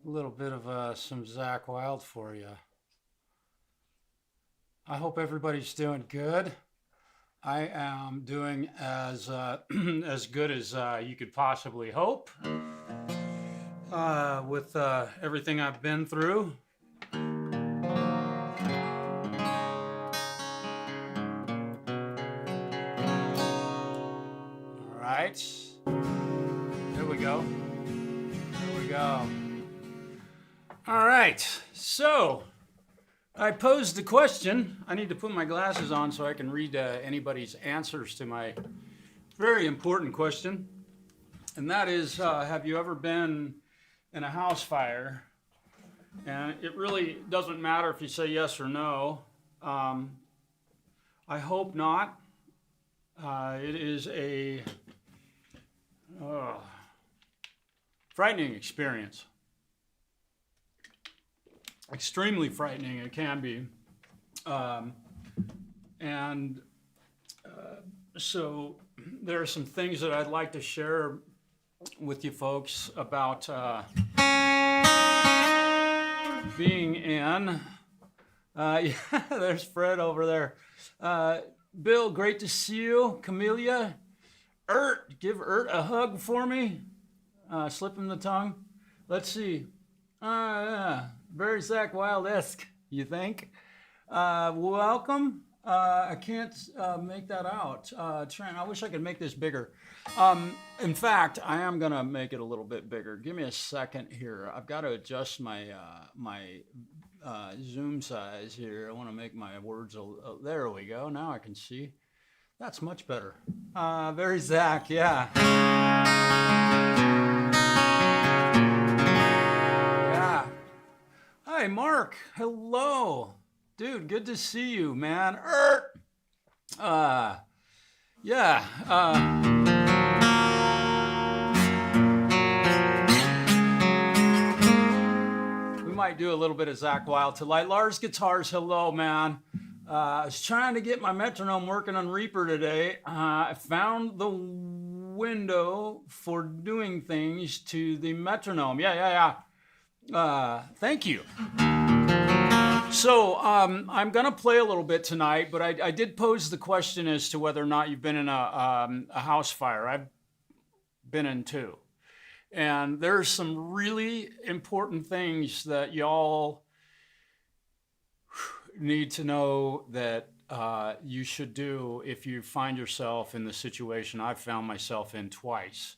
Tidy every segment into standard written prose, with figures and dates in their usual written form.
little bit of some Zakk Wylde for you. I hope everybody's doing good. I am doing as as good as you could possibly hope with everything I've been through. All right, here we go. Here we go. All right, so I posed the question. I need to put my glasses on so I can read anybody's answers to my very important question. And that is, have you ever been in a house fire? And it really doesn't matter if you say yes or no. I hope not. It is a frightening experience. Extremely frightening, it can be. So there are some things that I'd like to share with you folks about being in. Yeah, there's Fred over there. Bill, great to see you. Camellia, give Ert a hug for me. Slip him the tongue. Let's see. Yeah. Very Zakk Wylde-esque, you think? Welcome. I can't make that out. Trent, I wish I could make this bigger. In fact, I am going to make it a little bit bigger. Give me a second here. I've got to adjust my zoom size here. I want to make my words there we go. Now I can see. That's much better. Very Zakk, yeah. Hi, Mark. Hello. Dude, good to see you, man. Yeah. We might do a little bit of Zakk Wylde tonight. Lars Guitars, hello, man. I was trying to get my metronome working on Reaper today. I found the window for doing things to the metronome. Yeah. Thank you. So I'm going to play a little bit tonight, but I did pose the question as to whether or not you've been in a house fire. I've been in two. And there's some really important things that y'all need to know that you should do if you find yourself in the situation I've found myself in twice.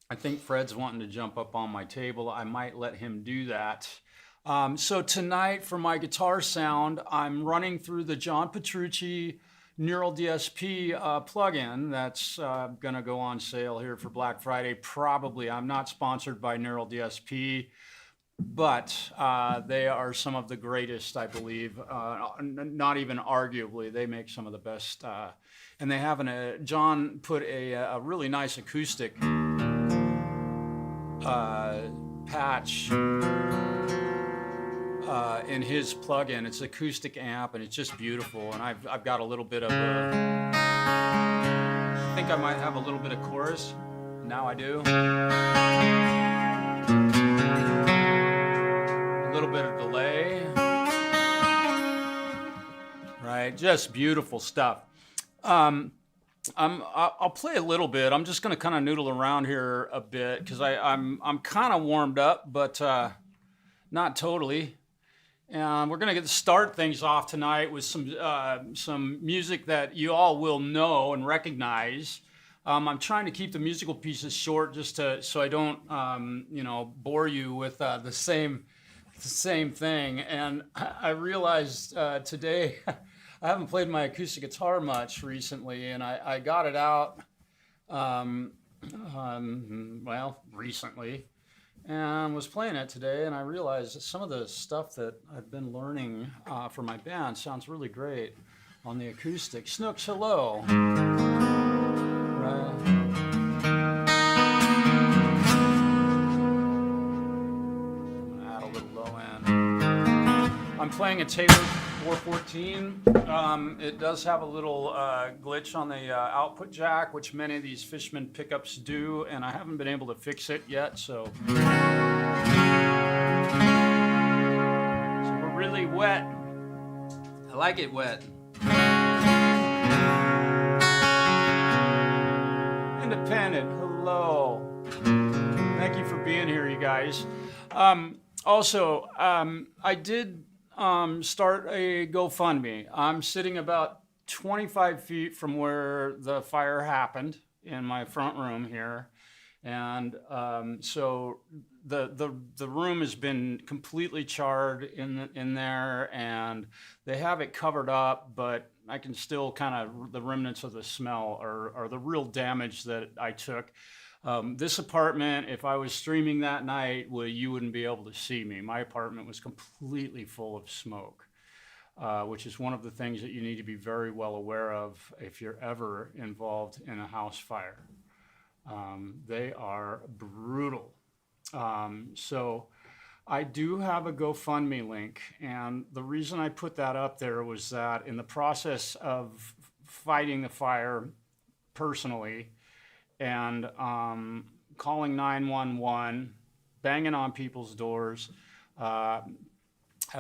I think Fred's wanting to jump up on my table. I might let him do that. So tonight for my guitar sound, I'm running through the John Petrucci NeuralDSP plugin that's gonna go on sale here for Black Friday, probably. I'm not sponsored by NeuralDSP, but they are some of the greatest, I believe, not even arguably. They make some of the best, and they have John put a really nice acoustic patch in his plugin. It's an acoustic amp and it's just beautiful. And I've got a little bit of I think I might have a little bit of chorus. Now I do. A little bit of delay. Right, just beautiful stuff. I'll play a little bit. I'm just going to kind of noodle around here a bit because I'm kind of warmed up, but not totally. And we're going to start things off tonight with some music that you all will know and recognize. I'm trying to keep the musical pieces short just so I don't bore you with the same thing. And I realized today. I haven't played my acoustic guitar much recently, and I got it out, recently, and was playing it today, and I realized that some of the stuff that I've been learning for my band sounds really great on the acoustic. Snooks, hello. Right. I'm playing a Taylor 414. It does have a little glitch on the output jack, which many of these Fishman pickups do, and I haven't been able to fix it yet, so we're really wet. I like it wet. Independent, hello. Thank you for being here, you guys. Also, I did start a GoFundMe. I'm sitting about 25 feet from where the fire happened in my front room here. And so the room has been completely charred in there, and they have it covered up, but I can still kind of, the remnants of the smell are the real damage that I took. This apartment, if I was streaming that night, well, you wouldn't be able to see me. My apartment was completely full of smoke, which is one of the things that you need to be very well aware of if you're ever involved in a house fire. They are brutal. So I do have a GoFundMe link, and the reason I put that up there was that in the process of fighting the fire personally, and calling 911, banging on people's doors. I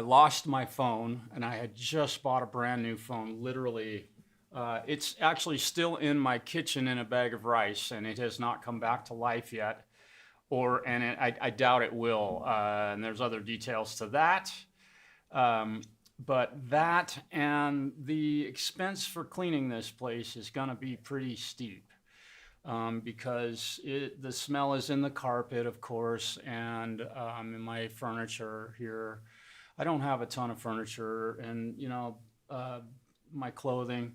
lost my phone, and I had just bought a brand new phone, literally. It's actually still in my kitchen in a bag of rice, and it has not come back to life yet, I doubt it will, and there's other details to that. But that and the expense for cleaning this place is gonna be pretty steep. Because the smell is in the carpet, of course, and in my furniture here. I don't have a ton of furniture, and my clothing,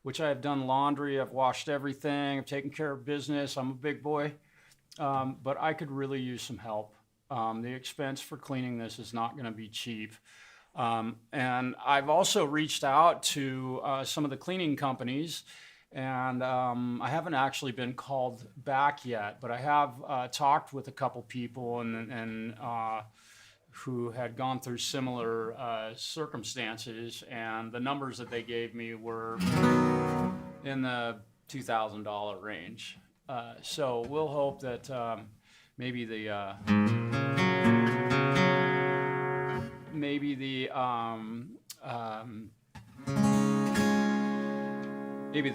which I have done laundry, I've washed everything, I've taken care of business, I'm a big boy, but I could really use some help. The expense for cleaning this is not gonna be cheap. And I've also reached out to some of the cleaning companies, and I haven't actually been called back yet, but I have talked with a couple people and who had gone through similar circumstances, and the numbers that they gave me were in the $2,000 range. So we'll hope that maybe the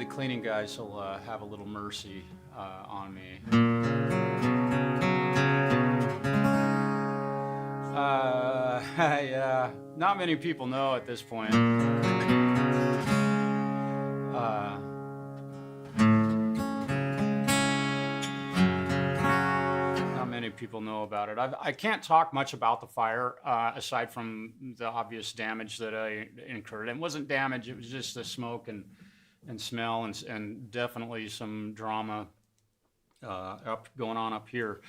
cleaning guys will have a little mercy on me. Yeah, not many people know at this point. Not many people know about it. I can't talk much about the fire aside from the obvious damage that I incurred. It wasn't damage, it was just the smoke and smell and definitely some drama going on up here.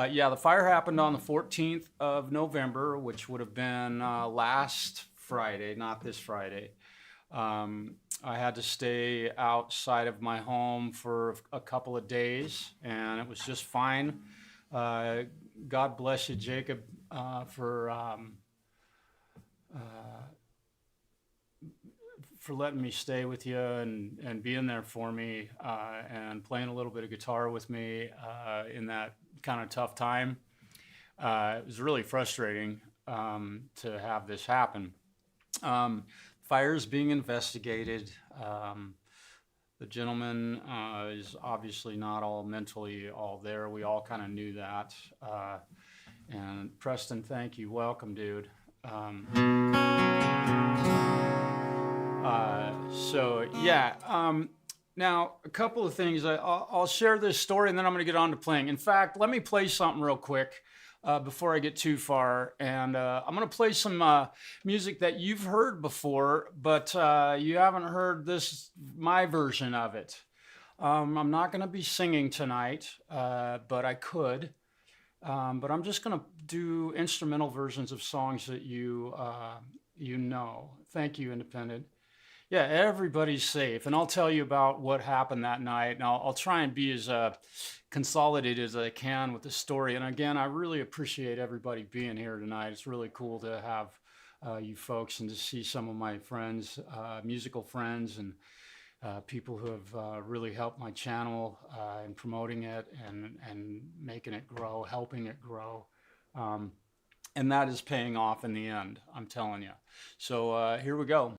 Yeah, the fire happened on the 14th of November, which would have been last Friday, not this Friday. I had to stay outside of my home for a couple of days, and it was just fine. God bless you, Jacob, for letting me stay with you and being there for me and playing a little bit of guitar with me in that kind of tough time. It was really frustrating to have this happen. Fire's being investigated. The gentleman is obviously not all mentally all there. We all kind of knew that. And Preston, thank you. Welcome, dude. So yeah, now a couple of things. I'll share this story and then I'm going to get on to playing. In fact, let me play something real quick before I get too far. And I'm going to play some music that you've heard before, but you haven't heard my version of it. I'm not going to be singing tonight, but I could. But I'm just going to do instrumental versions of songs that you know. Thank you, Independent. Yeah, everybody's safe, and I'll tell you about what happened that night, and I'll try and be as consolidated as I can with the story. And again, I really appreciate everybody being here tonight. It's really cool to have you folks, and to see some of my friends, musical friends, and people who have really helped my channel in promoting it and making it grow, helping it grow. And that is paying off in the end, I'm telling you. So here we go.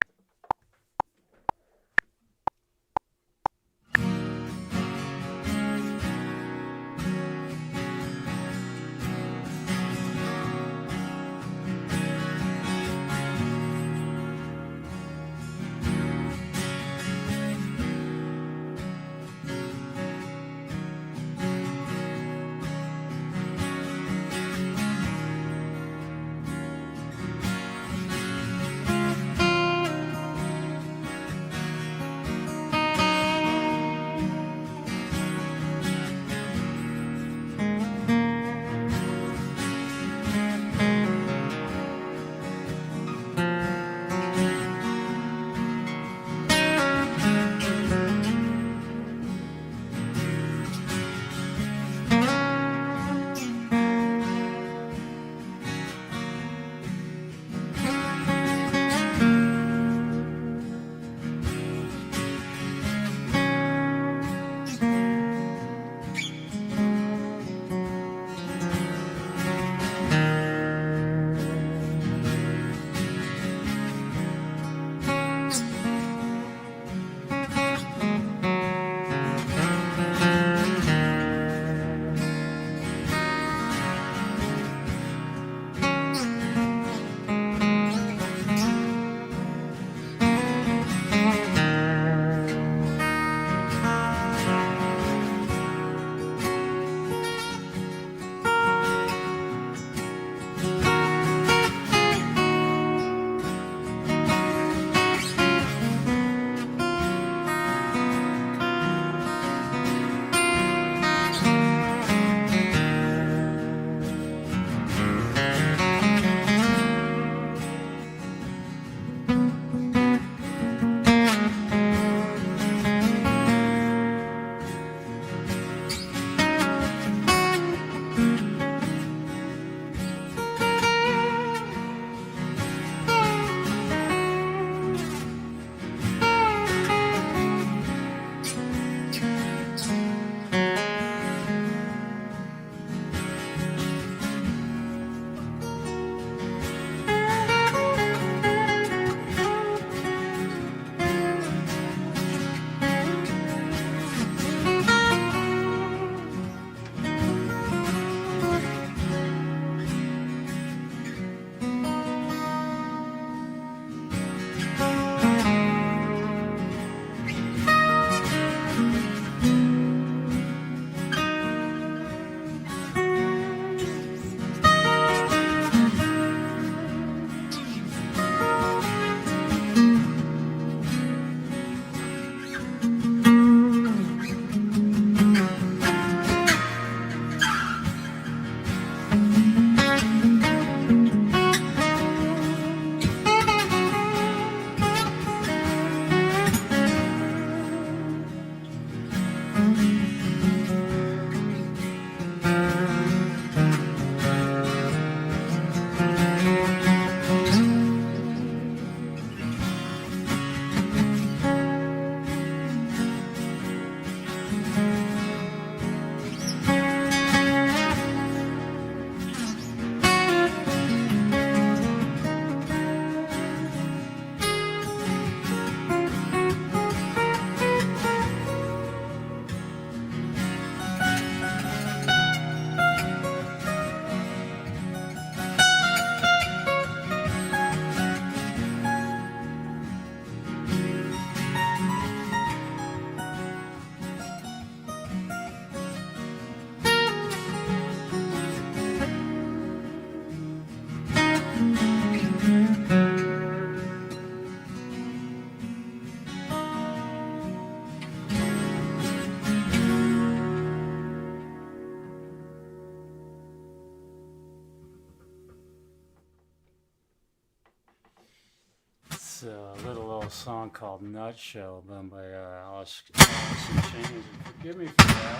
A little song called Nutshell done by Alice in Chains. Forgive me for that.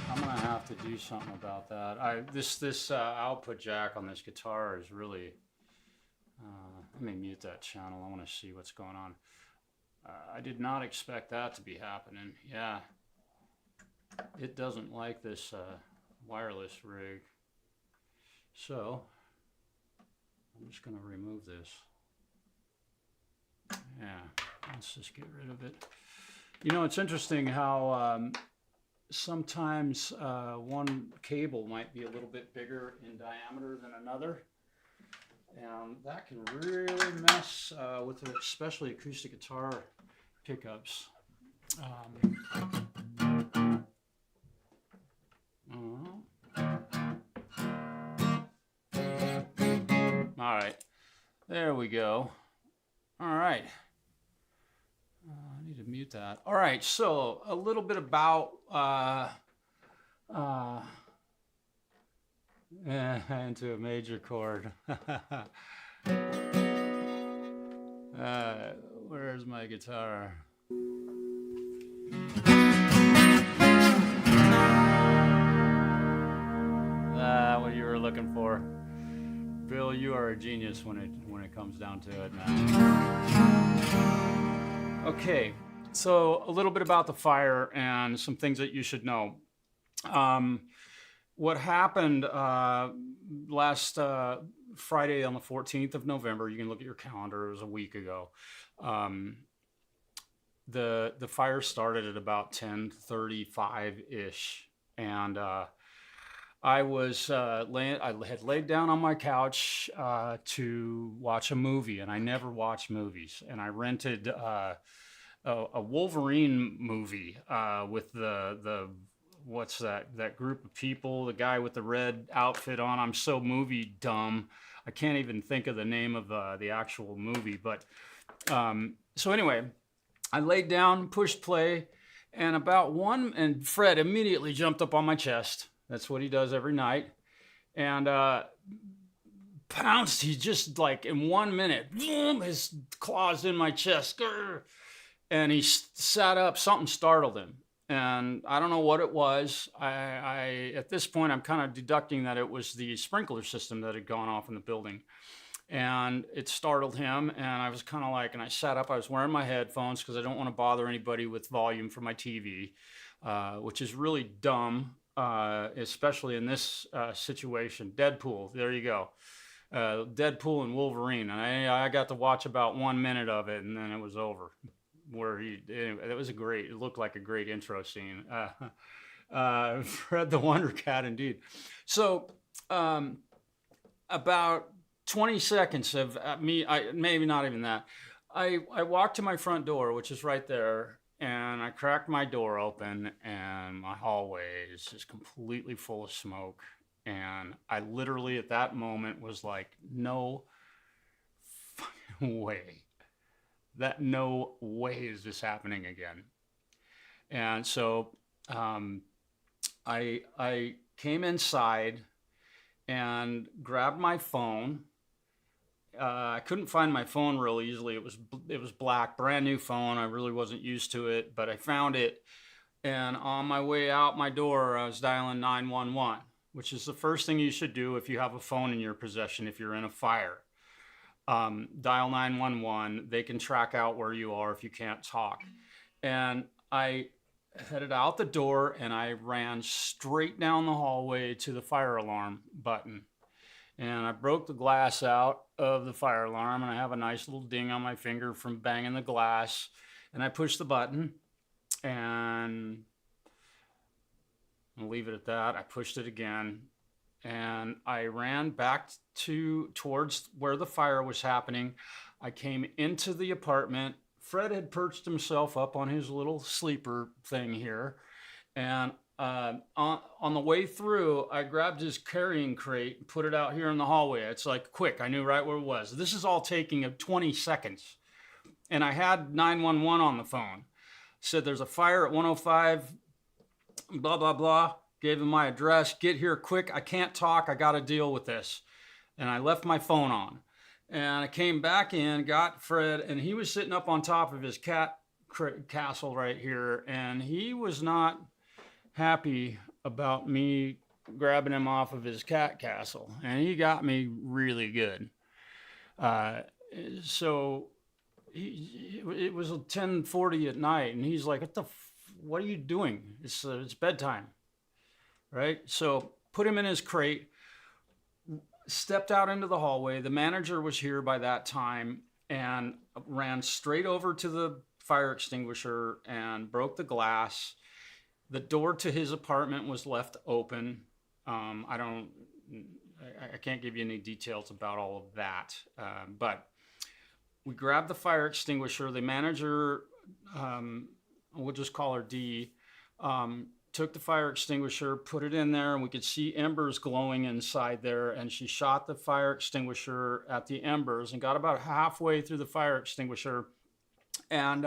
I'm gonna have to do something about that. This output jack on this guitar is really. Let me mute that channel. I want to see what's going on. I did not expect that to be happening. Yeah, it doesn't like this wireless rig. So I'm just gonna remove this. Yeah, let's just get rid of it. You know, it's interesting how sometimes one cable might be a little bit bigger in diameter than another. And that can really mess with especially acoustic guitar pickups. All right, there we go. All right. I need to mute that. All right, so a little bit about into a major chord. Where's my guitar? What you were looking for. Bill, you are a genius when it comes down to it, man. Okay, so a little bit about the fire and some things that you should know. What happened last Friday on the 14th of November, you can look at your calendar, it was a week ago. The fire started at about 10:35-ish, and I had laid down on my couch to watch a movie, and I never watch movies, and I rented a Wolverine movie with the what's that group of people, the guy with the red outfit on. I'm so movie dumb, I can't even think of the name of the actual movie. But so anyway, I laid down, pushed play, and and Fred immediately jumped up on my chest. That's what he does every night. And pounced, he just like in 1 minute, his claws in my chest. And he sat up, something startled him. And I don't know what it was. At this point, I'm kind of deducting that it was the sprinkler system that had gone off in the building. And it startled him, and I was kind of like, and I sat up, I was wearing my headphones because I don't want to bother anybody with volume from my TV, which is really dumb. Especially in this situation. Deadpool, there you go. Deadpool and Wolverine. And I got to watch about 1 minute of it, and then it was over. It looked like a great intro scene. Fred the Wonder Cat, indeed. So about 20 seconds of maybe not even that. I walked to my front door, which is right there, and I cracked my door open, and my hallway is just completely full of smoke. And I literally at that moment was like, no fucking way. No way is this happening again. And so I came inside and grabbed my phone. I couldn't find my phone real easily. It was black, brand new phone. I really wasn't used to it, but I found it. And on my way out my door, I was dialing 911, which is the first thing you should do if you have a phone in your possession, if you're in a fire. Dial 911. They can track out where you are if you can't talk. And I headed out the door, and I ran straight down the hallway to the fire alarm button. And I broke the glass out of the fire alarm, and I have a nice little ding on my finger from banging the glass. And I pushed the button, and I'll leave it at that. I pushed it again, and I ran back towards where the fire was happening. I came into the apartment. Fred had perched himself up on his little sleeper thing here, and on the way through, I grabbed his carrying crate and put it out here in the hallway. It's like, quick, I knew right where it was. This is all taking 20 seconds. And I had 911 on the phone. Said there's a fire at 105, blah, blah, blah. Gave him my address. Get here quick. I can't talk. I got to deal with this. And I left my phone on. And I came back in, got Fred, and he was sitting up on top of his cat castle right here. And he was not happy about me grabbing him off of his cat castle, and he got me really good. Uh, so it was 10:40 at night, and he's like, what are you doing? It's bedtime, right? So put him in his crate, stepped out into the hallway. The manager was here by that time and ran straight over to the fire extinguisher and broke the glass. The door to his apartment was left open. I can't give you any details about all of that, but we grabbed the fire extinguisher. The manager, we'll just call her D, took the fire extinguisher, put it in there, and we could see embers glowing inside there. And she shot the fire extinguisher at the embers and got about halfway through the fire extinguisher. And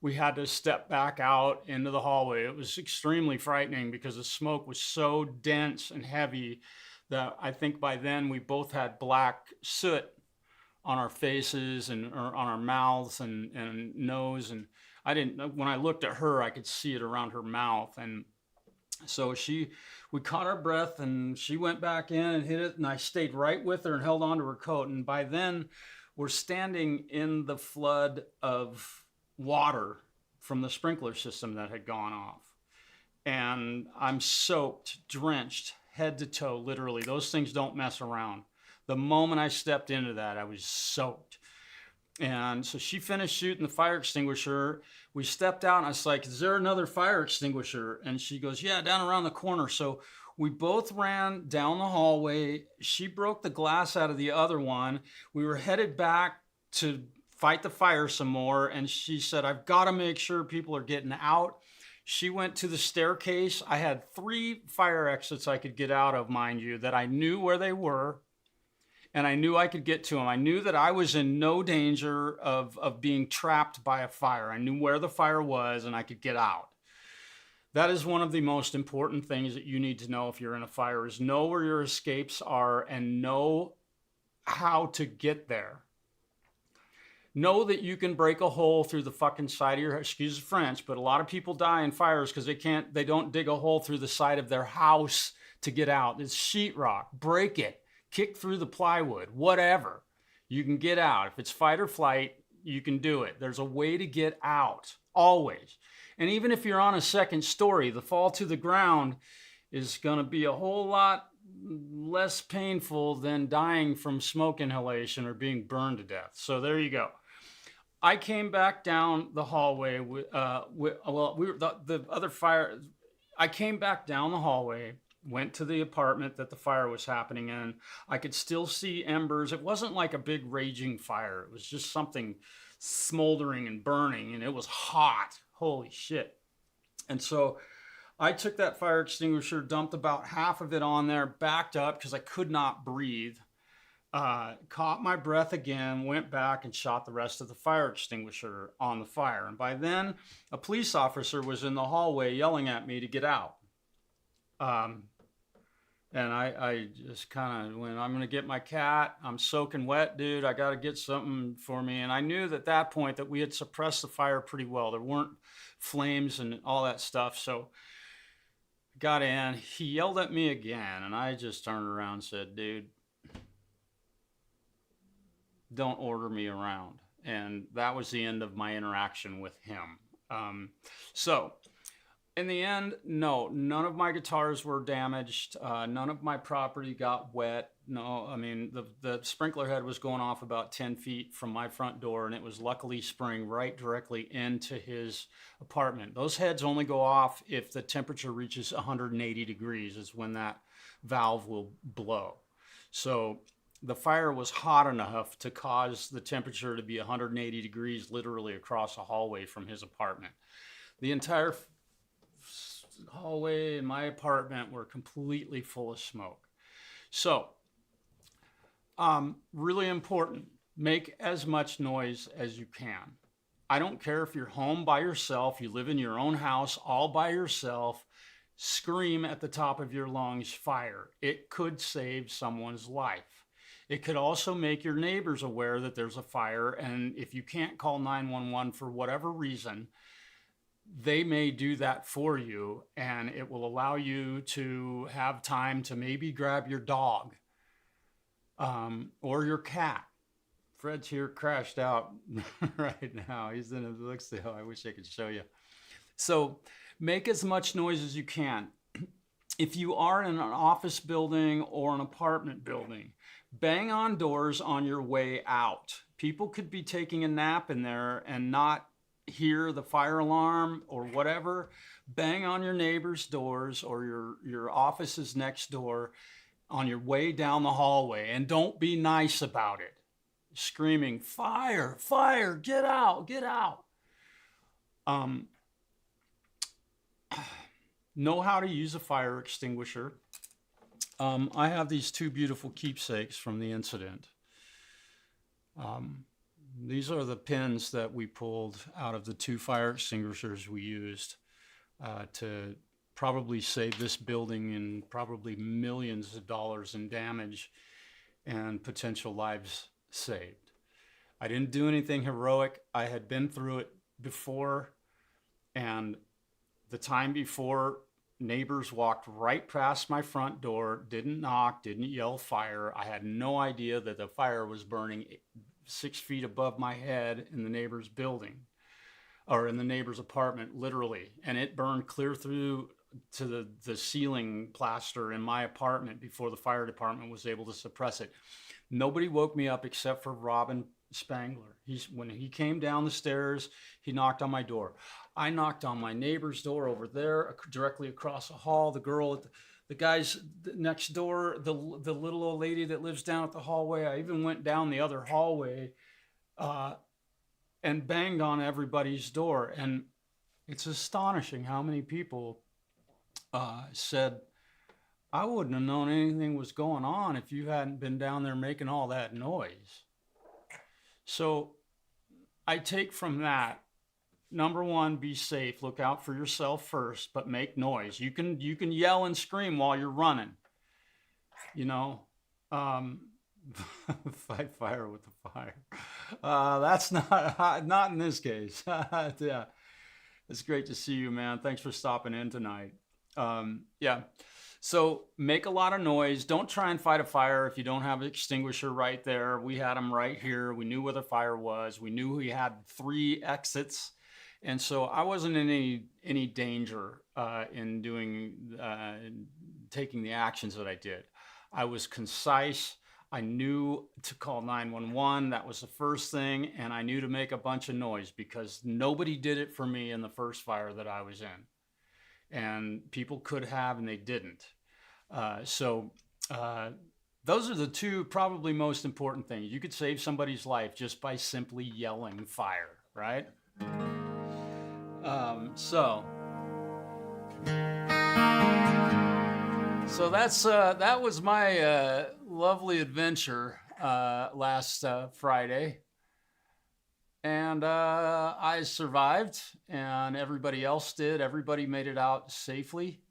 we had to step back out into the hallway. It was extremely frightening because the smoke was so dense and heavy that I think by then we both had black soot on our faces and on our mouths and nose. And when I looked at her, I could see it around her mouth. And so we caught our breath, and she went back in and hit it, and I stayed right with her and held onto her coat. And by then we're standing in the flood of water from the sprinkler system that had gone off. And I'm soaked, drenched, head to toe, literally. Those things don't mess around. The moment I stepped into that, I was soaked. And so she finished shooting the fire extinguisher. We stepped out, and I was like, is there another fire extinguisher? And she goes, yeah, down around the corner. So we both ran down the hallway. She broke the glass out of the other one. We were headed back to fight the fire some more. And she said, I've got to make sure people are getting out. She went to the staircase. I had 3 fire exits I could get out of, mind you, that I knew where they were. And I knew I could get to them. I knew that I was in no danger of being trapped by a fire. I knew where the fire was, and I could get out. That is one of the most important things that you need to know if you're in a fire, is know where your escapes are and know how to get there. Know that you can break a hole through the fucking side of your, excuse the French, but a lot of people die in fires because they don't dig a hole through the side of their house to get out. It's sheetrock. Break it. Kick through the plywood, whatever. You can get out. If it's fight or flight, you can do it. There's a way to get out, always. And even if you're on a second story, the fall to the ground is going to be a whole lot less painful than dying from smoke inhalation or being burned to death. So there you go. I came back down the hallway. I came back down the hallway, went to the apartment that the fire was happening in. I could still see embers. It wasn't like a big raging fire. It was just something smoldering and burning, and it was hot. Holy shit. And so I took that fire extinguisher, dumped about half of it on there, backed up because I could not breathe, caught my breath again, went back and shot the rest of the fire extinguisher on the fire. And by then, a police officer was in the hallway yelling at me to get out. And I just kind of went, I'm going to get my cat. I'm soaking wet, dude. I got to get something for me. And I knew at that point that we had suppressed the fire pretty well. There weren't flames and all that stuff. So got in. He yelled at me again, and I just turned around and said, dude, don't order me around. And that was the end of my interaction with him. So in the end, no, none of my guitars were damaged. None of my property got wet. No, I mean, the sprinkler head was going off about 10 feet from my front door, and it was luckily spraying right directly into his apartment. Those heads only go off if the temperature reaches 180 degrees is when that valve will blow. So the fire was hot enough to cause the temperature to be 180 degrees literally across a hallway from his apartment. The entire hallway in my apartment were completely full of smoke. So, really important, make as much noise as you can. I don't care if you're home by yourself, you live in your own house all by yourself, scream at the top of your lungs, fire. It could save someone's life. It could also make your neighbors aware that there's a fire, and if you can't call 911 for whatever reason, they may do that for you, and it will allow you to have time to maybe grab your dog or your cat. Fred's here crashed out right now. He's in a look still. I wish I could show you. So make as much noise as you can. If you are in an office building or an apartment building, bang on doors on your way out. People could be taking a nap in there and not hear the fire alarm or whatever. Bang on your neighbor's doors or your office's next door on your way down the hallway, and don't be nice about it. Screaming, fire, fire, get out, get out. Know how to use a fire extinguisher. I have these two beautiful keepsakes from the incident. These are the pins that we pulled out of the two fire extinguishers we used to probably save this building in probably millions of dollars in damage and potential lives saved. I didn't do anything heroic. I had been through it before, and the time before, neighbors walked right past my front door, didn't knock, didn't yell fire. I had no idea that the fire was burning 6 feet above my head in the neighbor's building, or in the neighbor's apartment, literally. And it burned clear through to the ceiling plaster in my apartment before the fire department was able to suppress it. Nobody woke me up except for Robin Spangler. When he came down the stairs, he knocked on my door. I knocked on my neighbor's door over there, directly across the hall. The girl, the guys next door, the little old lady that lives down at the hallway. I even went down the other hallway and banged on everybody's door. And it's astonishing how many people said, I wouldn't have known anything was going on if you hadn't been down there making all that noise. So I take from that, number one, be safe. Look out for yourself first, but make noise. You can yell and scream while you're running. You know, fight fire with the fire. That's not in this case. Yeah, it's great to see you, man. Thanks for stopping in tonight. Yeah. So make a lot of noise. Don't try and fight a fire if you don't have an extinguisher right there. We had them right here. We knew where the fire was. We knew we had 3 exits. And so I wasn't in any danger in taking the actions that I did. I was concise. I knew to call 911. That was the first thing. And I knew to make a bunch of noise because nobody did it for me in the first fire that I was in. And people could have, and they didn't. So those are the 2 probably most important things. You could save somebody's life just by simply yelling fire, right? So that was my lovely adventure last Friday. And I survived, and everybody else did. Everybody made it out safely,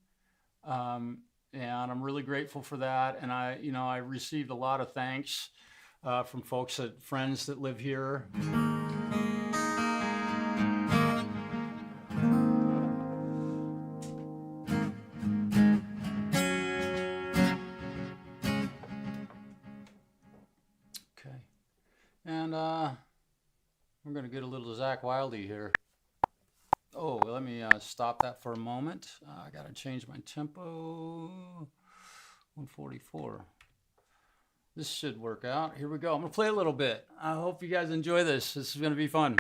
and I'm really grateful for that. And I received a lot of thanks from friends that live here. Okay, and we're going to get a little Zach Wildy here. Oh, let me stop that for a moment. I got to change my tempo. 144. This should work out. Here we go. I'm going to play a little bit. I hope you guys enjoy this. This is going to be fun.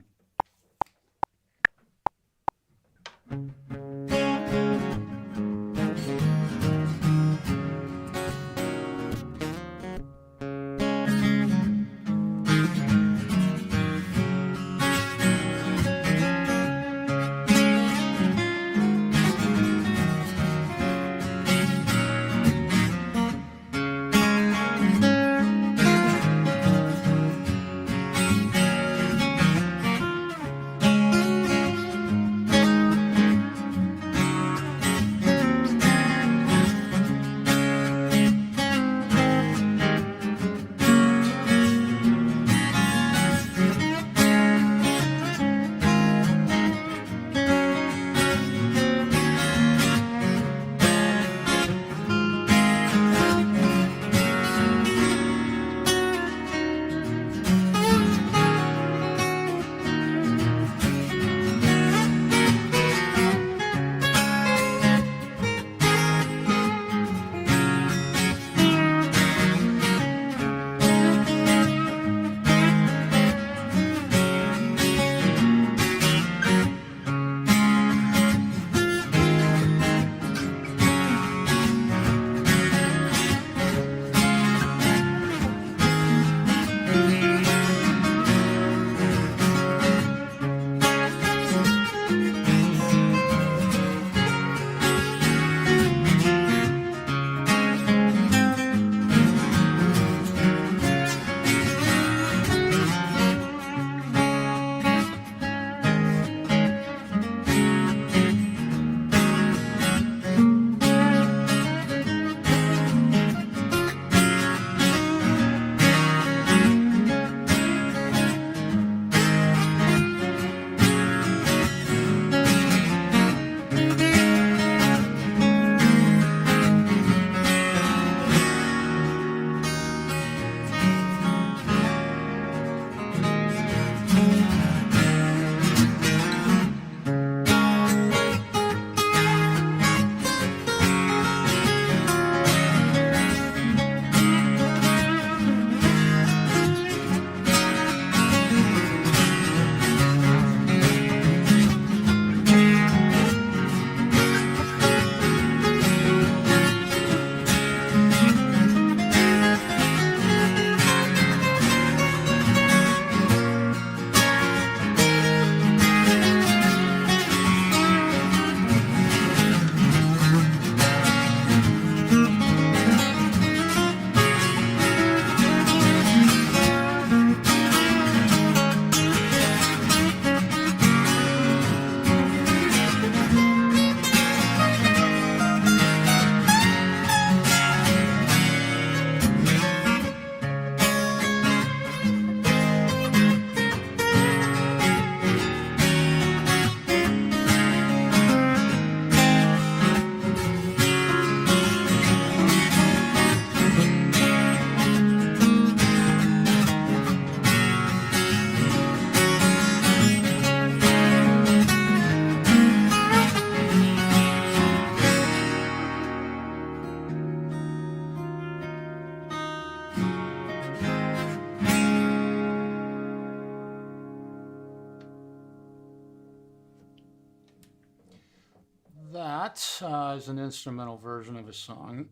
that is an instrumental version of a song.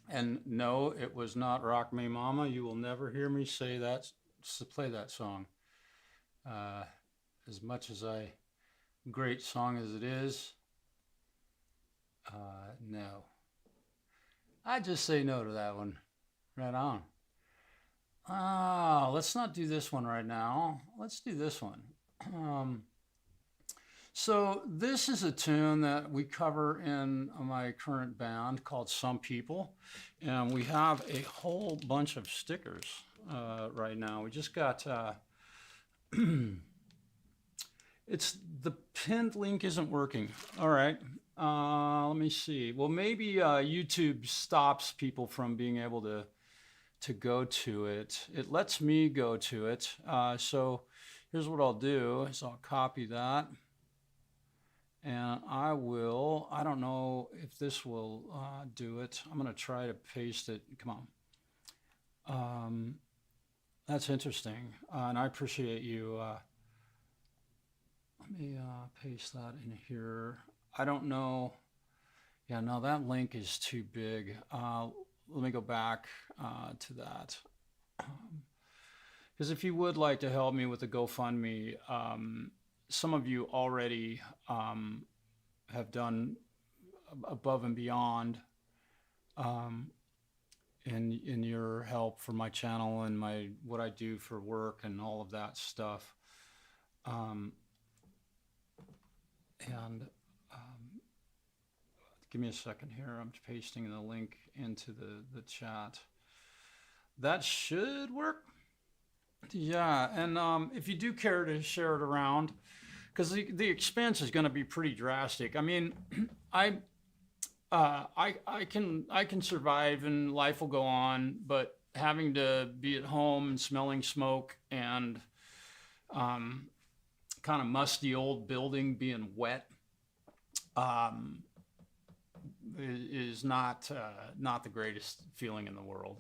And no, it was not Rock Me Mama. You will never hear me say that, play that song. As much as great song as it is, no. I just say no to that one. Right on. Let's not do this one right now. Let's do this one. So this is a tune that we cover in my current band called Some People. And we have a whole bunch of stickers right now. We just got, the pinned link isn't working. All right. Let me see. Well, maybe YouTube stops people from being able to go to it. It lets me go to it. So here's what I'll do is I'll copy that. And I don't know if this will do it. I'm going to try to paste it. Come on. That's interesting. And I appreciate you. Let me paste that in here. I don't know. Yeah, no, that link is too big. Let me go back to that. Because if you would like to help me with the GoFundMe, some of you already have done above and beyond in your help for my channel and what I do for work and all of that stuff. Give me a second here. I'm pasting the link into the chat. That should work. Yeah, and if you do care to share it around, because the expense is going to be pretty drastic. I mean, I can survive and life will go on, but having to be at home and smelling smoke and kind of musty old building being wet is not the greatest feeling in the world.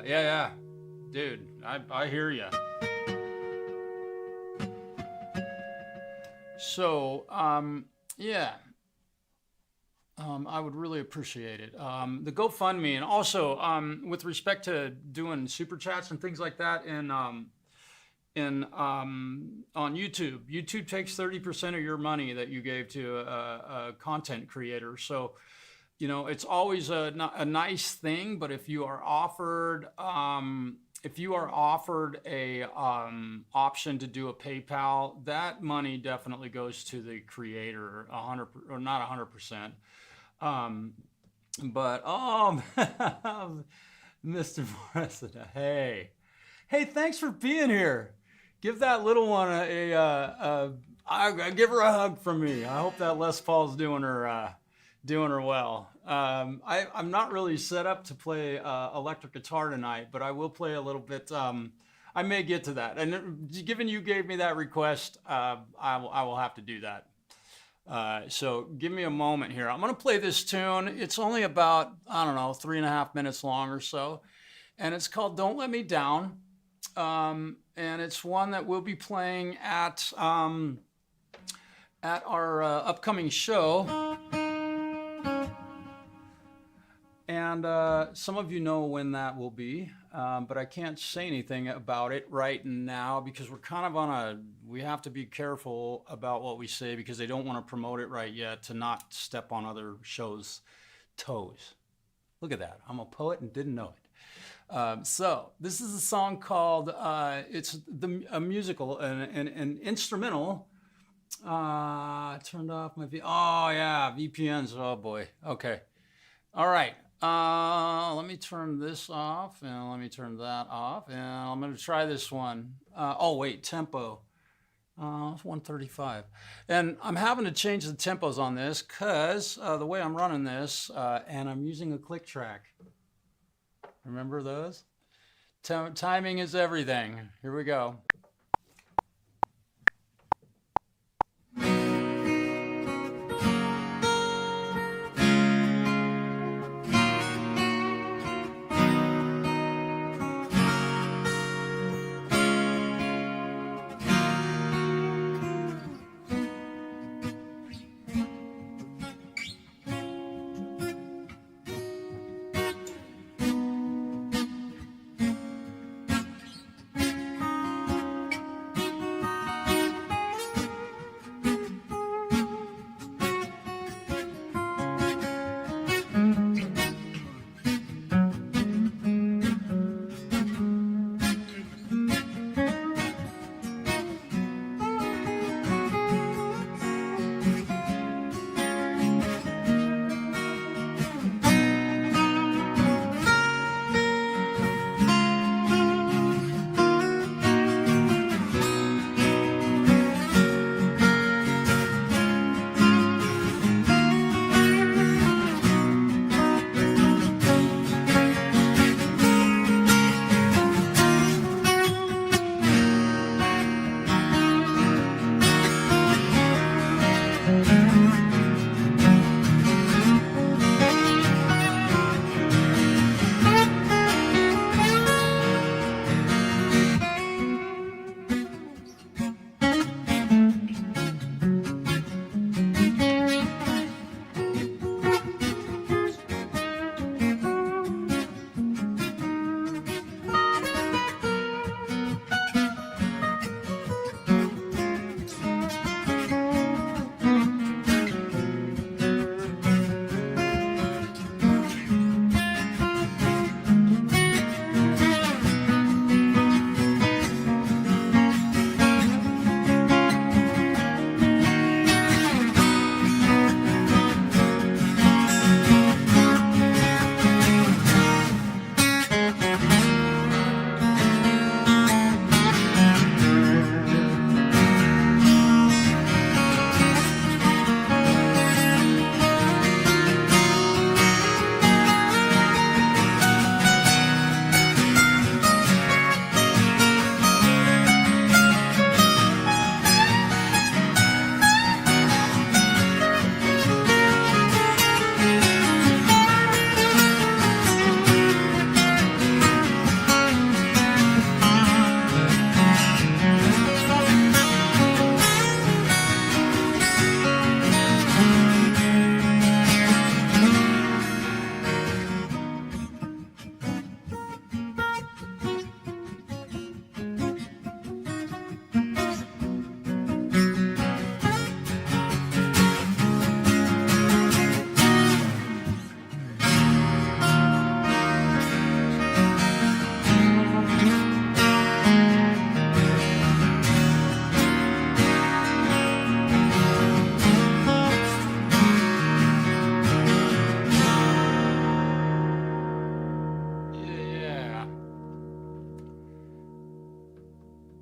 Yeah, dude, I hear you. So, yeah, I would really appreciate it. The GoFundMe, and also with respect to doing super chats and things like that, on YouTube. YouTube takes 30% of your money that you gave to a content creator. So, you know, it's always a nice thing, but if you are offered a option to do a PayPal, that money definitely goes to the creator, 100 or not 100%. But Mr. Morris, hey, thanks for being here. Give that little one give her a hug from me. I hope that Les Paul's doing her well. I'm not really set up to play electric guitar tonight, but I will play a little bit. I may get to that. And given you gave me that request, I will have to do that. So give me a moment here. I'm going to play this tune. It's only about, I don't know, 3.5 minutes long or so. And it's called Don't Let Me Down. And it's one that we'll be playing at our upcoming show. And some of you know when that will be, but I can't say anything about it right now because we're kind of we have to be careful about what we say because they don't want to promote it right yet to not step on other shows' toes. Look at that. I'm a poet and didn't know it. So this is a song called, it's a musical, an instrumental. Turned off my oh yeah, VPNs, oh boy. Okay. All right. Let me turn this off and let me turn that off and I'm going to try this one. Oh wait, tempo. It's 135. And I'm having to change the tempos on this because the way I'm running this, and I'm using a click track. Remember those? Timing is everything. Here we go.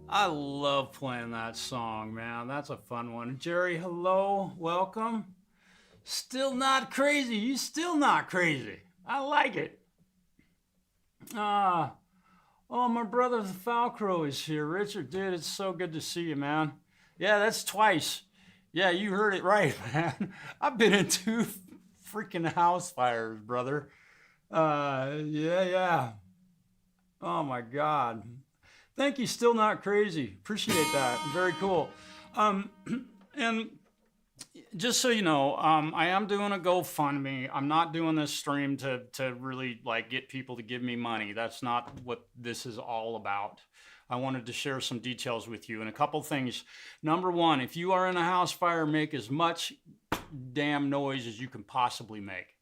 I love playing that song, man. That's a fun one. Jerry, hello, welcome. Still not crazy. You still not crazy. I like it. Oh, my brother TheFalCRO is here. Richard, dude, it's so good to see you, man. Yeah, that's twice. Yeah, you heard it right, man. I've been in 2 freaking house fires, brother. Yeah. Oh my God. Thank you, still not crazy. Appreciate that. Very cool. And just so you know, I am doing a GoFundMe. I'm not doing this stream to really like get people to give me money. That's not what this is all about. I wanted to share some details with you and a couple things. Number one, if you are in a house fire, make as much damn noise as you can possibly make.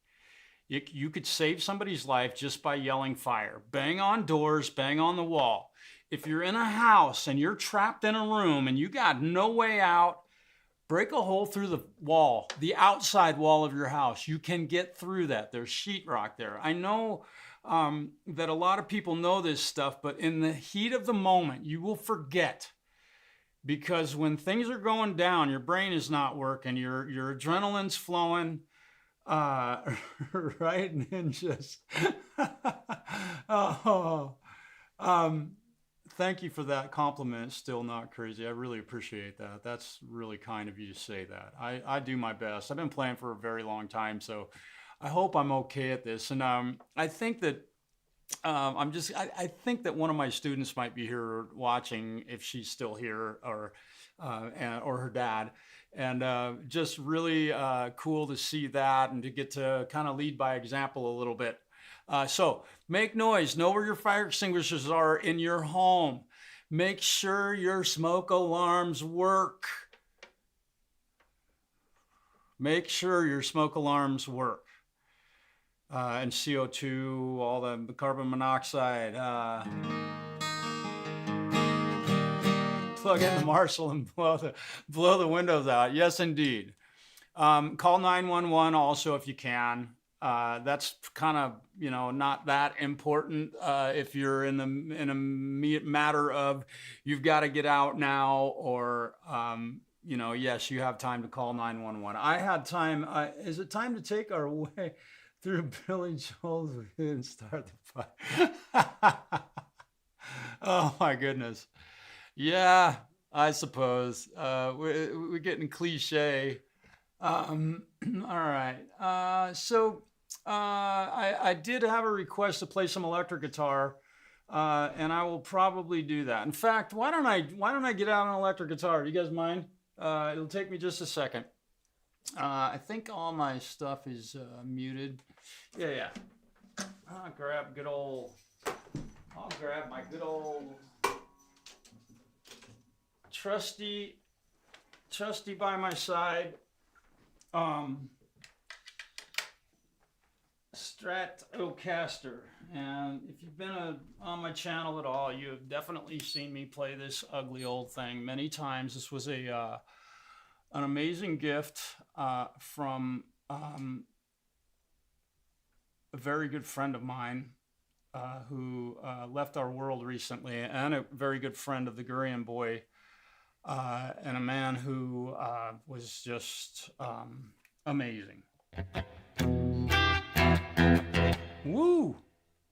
You could save somebody's life just by yelling fire. Bang on doors, bang on the wall. If you're in a house and you're trapped in a room and you got no way out, break a hole through the wall, the outside wall of your house. You can get through that. There's sheetrock there. I know that a lot of people know this stuff, but in the heat of the moment, you will forget. Because when things are going down, your brain is not working, your adrenaline's flowing, right? And just, thank you for that compliment. Still not crazy. I really appreciate that. That's really kind of you to say that. I do my best. I've been playing for a very long time, so I hope I'm okay at this. And I think that I think that one of my students might be here watching, if she's still here, or her dad. And just really cool to see that and to get to kind of lead by example a little bit. So make noise. Know where your fire extinguishers are in your home. Make sure your smoke alarms work. Make sure your smoke alarms work. And CO2, all the carbon monoxide. Plug in the Marshall and blow the windows out. Yes, indeed. Call 911 also if you can. That's kind of, not that important if you're in a matter of you've got to get out now, or yes, you have time to call 911. I had time. Is it time to take our way through Billy Joel's and start the fire? Oh my goodness. Yeah, I suppose. We're getting cliche. All right. So I did have a request to play some electric guitar, and I will probably do that. In fact, why don't I get out an electric guitar? Do you guys mind? It'll take me just a second. I think all my stuff is muted. Yeah. I'll grab my good old trusty by my side Stratocaster. And if you've been on my channel at all, you have definitely seen me play this ugly old thing many times. This was an amazing gift from a very good friend of mine who left our world recently, and a very good friend of the Gurian boy, and a man who was just amazing. Woo!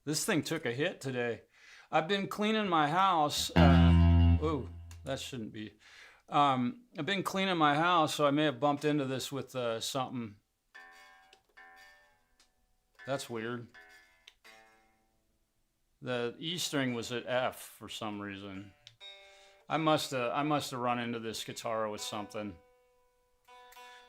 This thing took a hit today. I've been cleaning my house. Oh, that shouldn't be. I've been cleaning my house, so I may have bumped into this with something. That's weird. The E string was at F for some reason. I must have run into this guitar with something.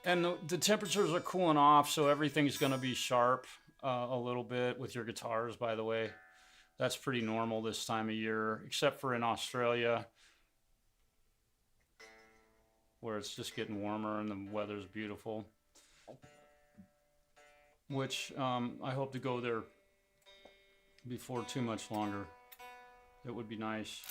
And the temperatures are cooling off, so everything's going to be sharp a little bit with your guitars, by the way. That's pretty normal this time of year, except for in Australia, where it's just getting warmer and the weather's beautiful. Which I hope to go there before too much longer. It would be nice.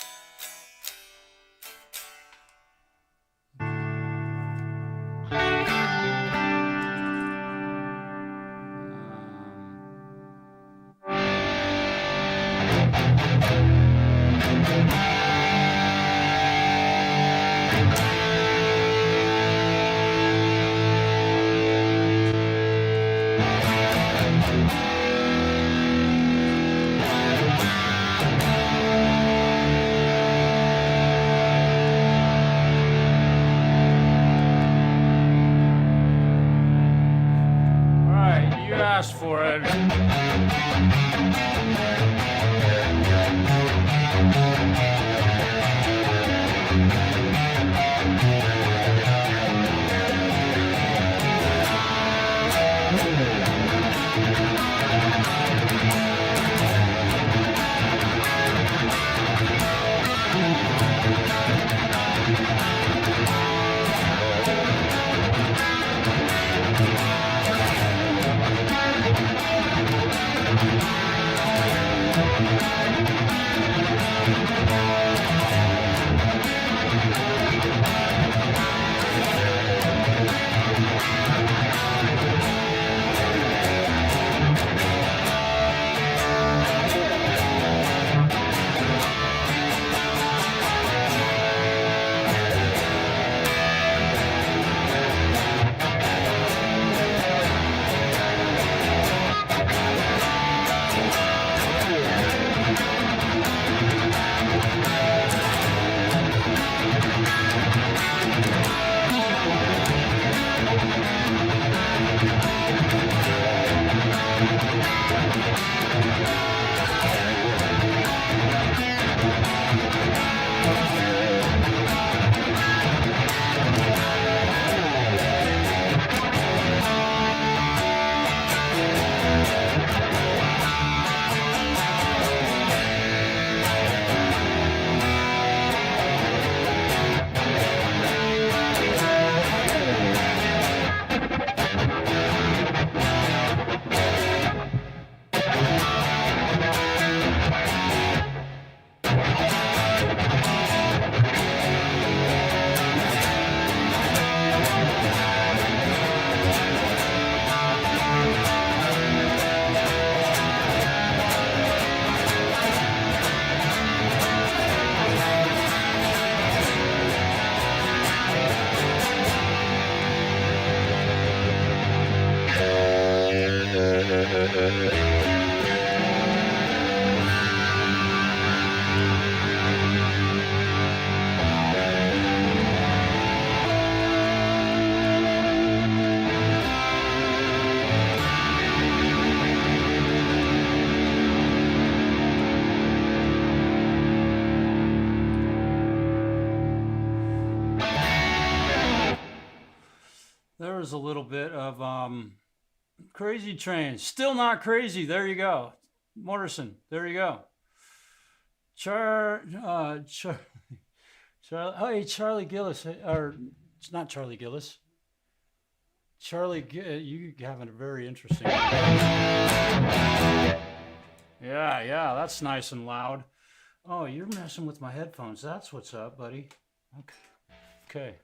There was a little bit of Crazy Train. Still not crazy. There you go. Morrison. There you go. Hey, Charlie Gillis. Or it's not Charlie Gillis. You having a very interesting. Yeah, that's nice and loud. Oh, you're messing with my headphones. That's what's up, buddy. Okay.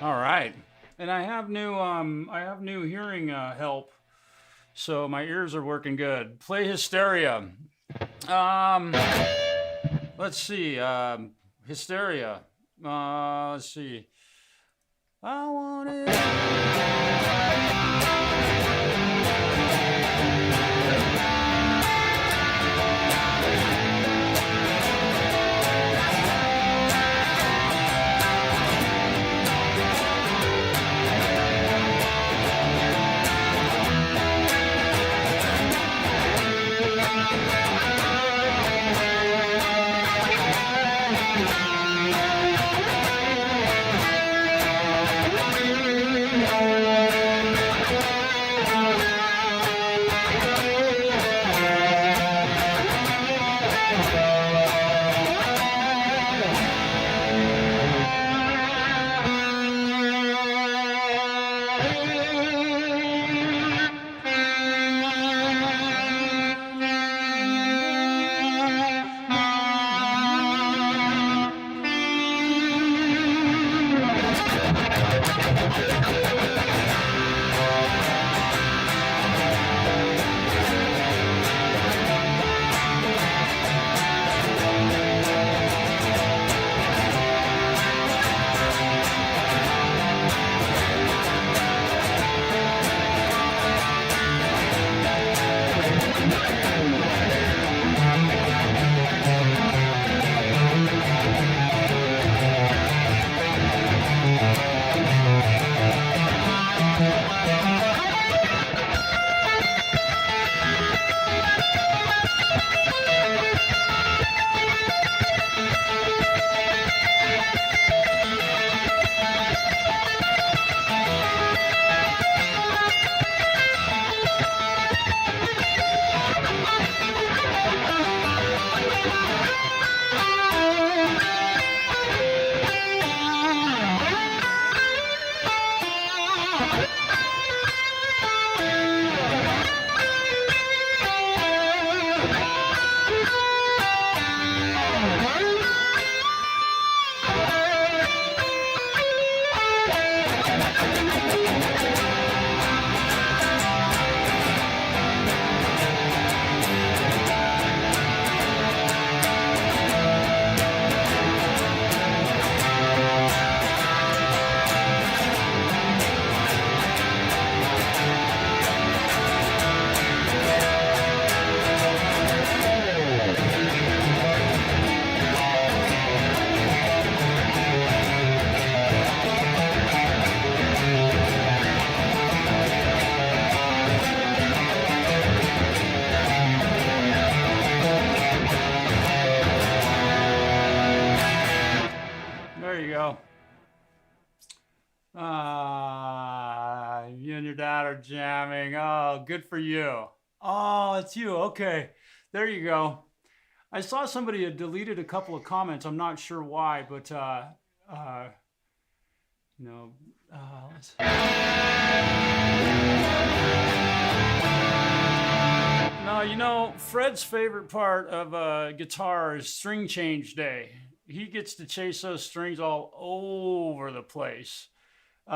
All right, and I have new hearing help, so my ears are working good. Play Hysteria. Let's see. Hysteria. Let's see. I want it. jamming. Oh, good for you. Oh, it's you. Okay. There you go. I saw somebody had deleted a couple of comments. I'm not sure why, but let's... No, you know, Fred's favorite part of guitar is string change day. He gets to chase those strings all over the place. You're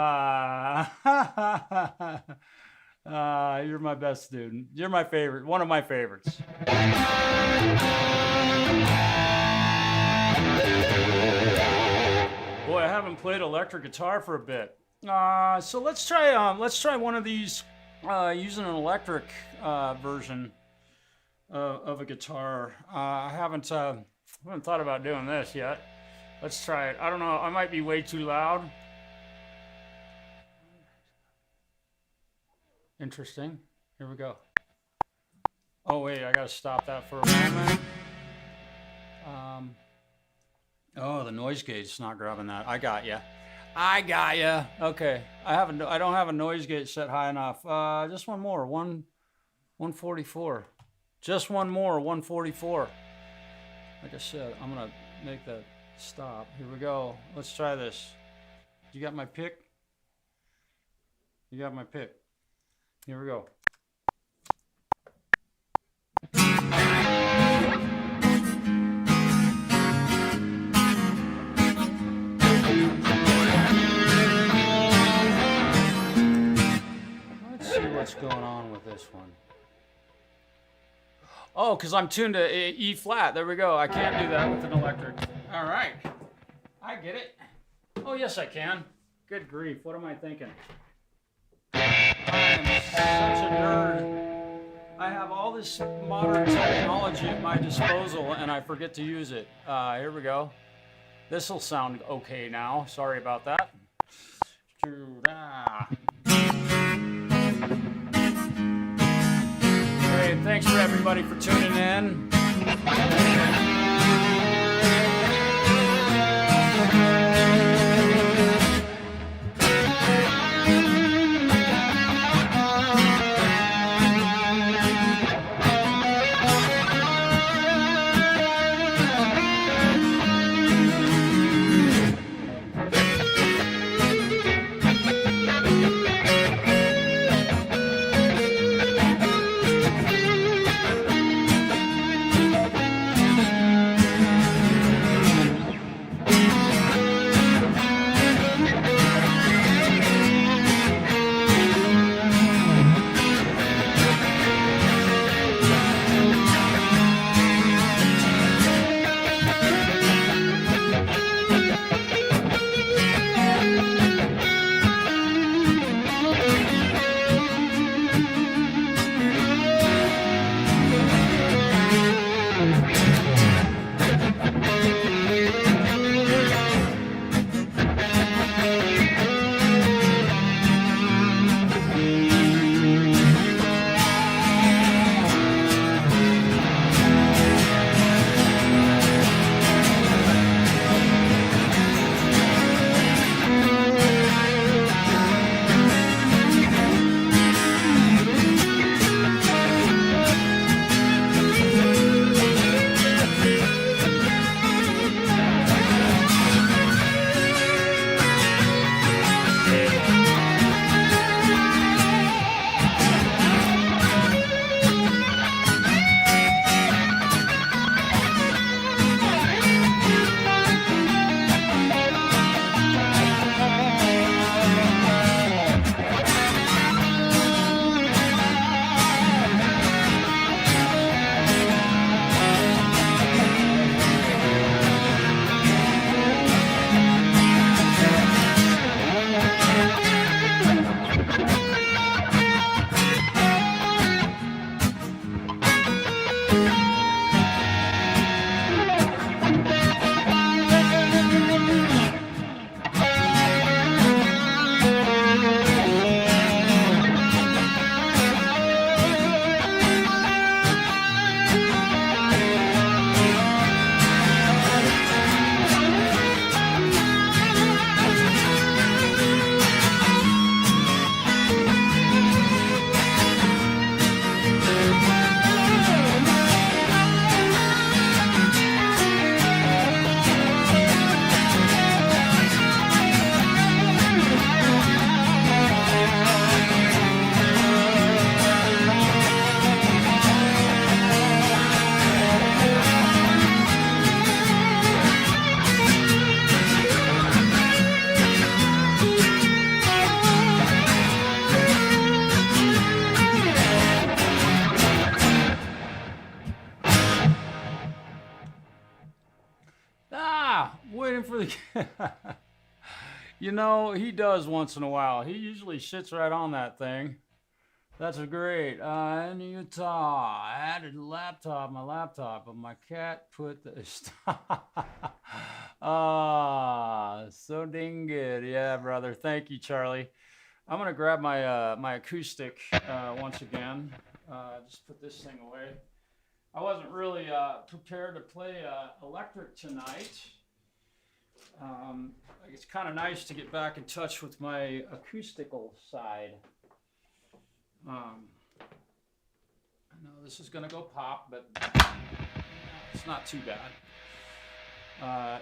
my best student. You're my favorite, one of my favorites. Boy, I haven't played electric guitar for a bit. So let's try one of these using an electric version of a guitar. I haven't thought about doing this yet. Let's try it. I don't know. I might be way too loud. Interesting. Here we go. Oh wait, I gotta stop that for a moment. Oh, the noise gate's not grabbing that. I got ya. Okay. I don't have a noise gate set high enough. Just one more. 144. Just one more. 144. Like I said, I'm gonna make that stop. Here we go. Let's try this. You got my pick? You got my pick. Here we go. Let's see what's going on with this one. Oh, because I'm tuned to E flat. There we go. I can't do that with an electric. All right. I get it. Oh, yes, I can. Good grief. What am I thinking? I am such a nerd. I have all this modern technology at my disposal and I forget to use it. Here we go. This will sound okay now. Sorry about that. Hey, thanks for everybody for tuning in. really, you know, he does once in a while. He usually sits right on that thing. That's great. In Utah, I added my laptop, but my cat put the so dang good. Yeah, brother. Thank you, Charlie. I'm gonna grab my my acoustic once again. Just put this thing away. I wasn't really prepared to play electric tonight. It's kind of nice to get back in touch with my acoustical side. I know this is gonna go pop, but it's not too bad.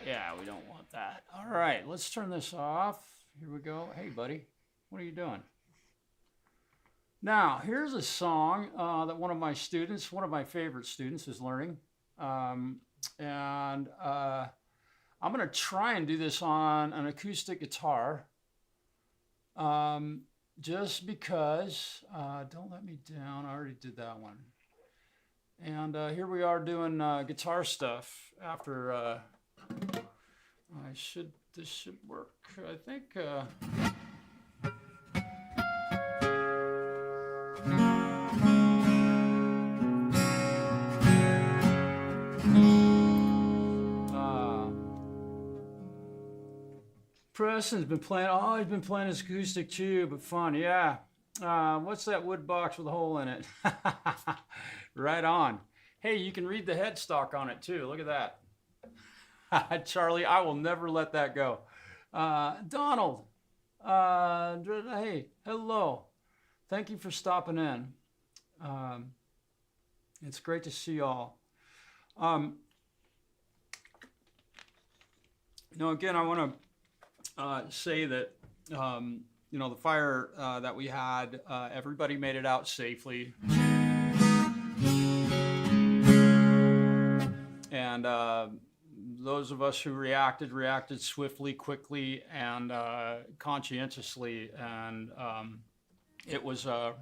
Yeah, we don't want that. All right, let's turn this off. Here we go. Hey, buddy, what are you doing? Now, here's a song that one of my students, one of my favorite students, is learning. I'm going to try and do this on an acoustic guitar. Just because, don't let me down, I already did that one. And here we are doing guitar stuff after, this should work, I think. Preston's been playing, oh, he's been playing his acoustic too, but fun, yeah. What's that wood box with a hole in it? Right on. Hey, you can read the headstock on it too, look at that. Charlie, I will never let that go. Donald, hey, hello. Thank you for stopping in. It's great to see y'all. You know, again, I want to say that, you know, the fire that we had, everybody made it out safely. And those of us who reacted swiftly, quickly, and conscientiously. And it was a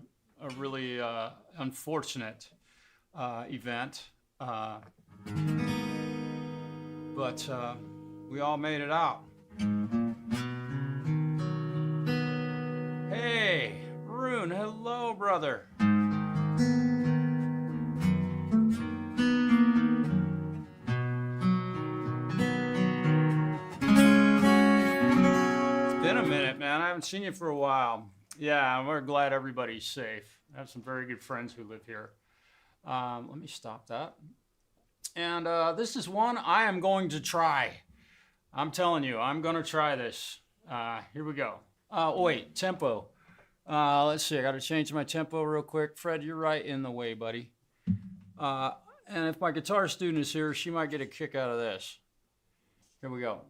really unfortunate event. But we all made it out. Hey, Rune, hello, brother. It's been a minute, man. I haven't seen you for a while. Yeah, we're glad everybody's safe. I have some very good friends who live here. Let me stop that. And this is one I am going to try. I'm telling you, I'm going to try this. Here we go. Oh, wait, tempo. Let's see, I got to change my tempo real quick. Fred, you're right in the way, buddy. And if my guitar student is here, she might get a kick out of this. Here we go.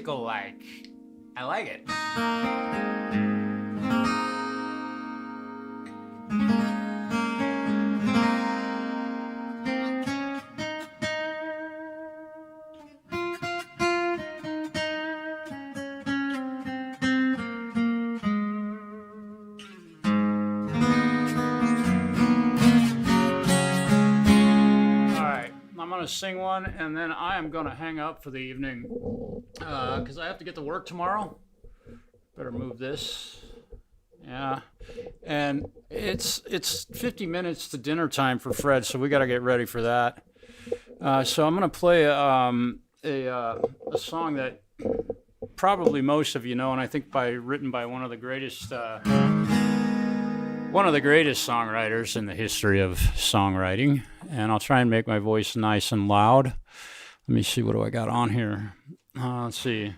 classical-like. I like it. Sing one, and then I am going to hang up for the evening because I have to get to work tomorrow. Better move this. Yeah, and it's 50 minutes to dinner time for Fred, so we got to get ready for that. So I'm going to play a song that probably most of you know, and I think written by one of the greatest songwriters in the history of songwriting. And I'll try and make my voice nice and loud. Let me see, what do I got on here? Let's see.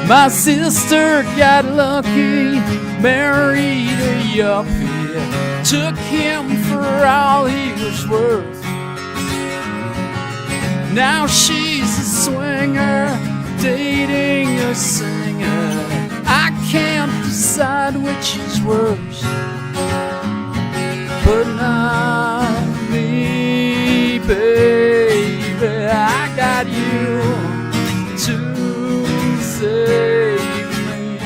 My sister got lucky, married a yuppie, took him for all he was worth. Now she's a swinger, dating a singer. I can't decide which is worse, but not me, baby. I got you to save me.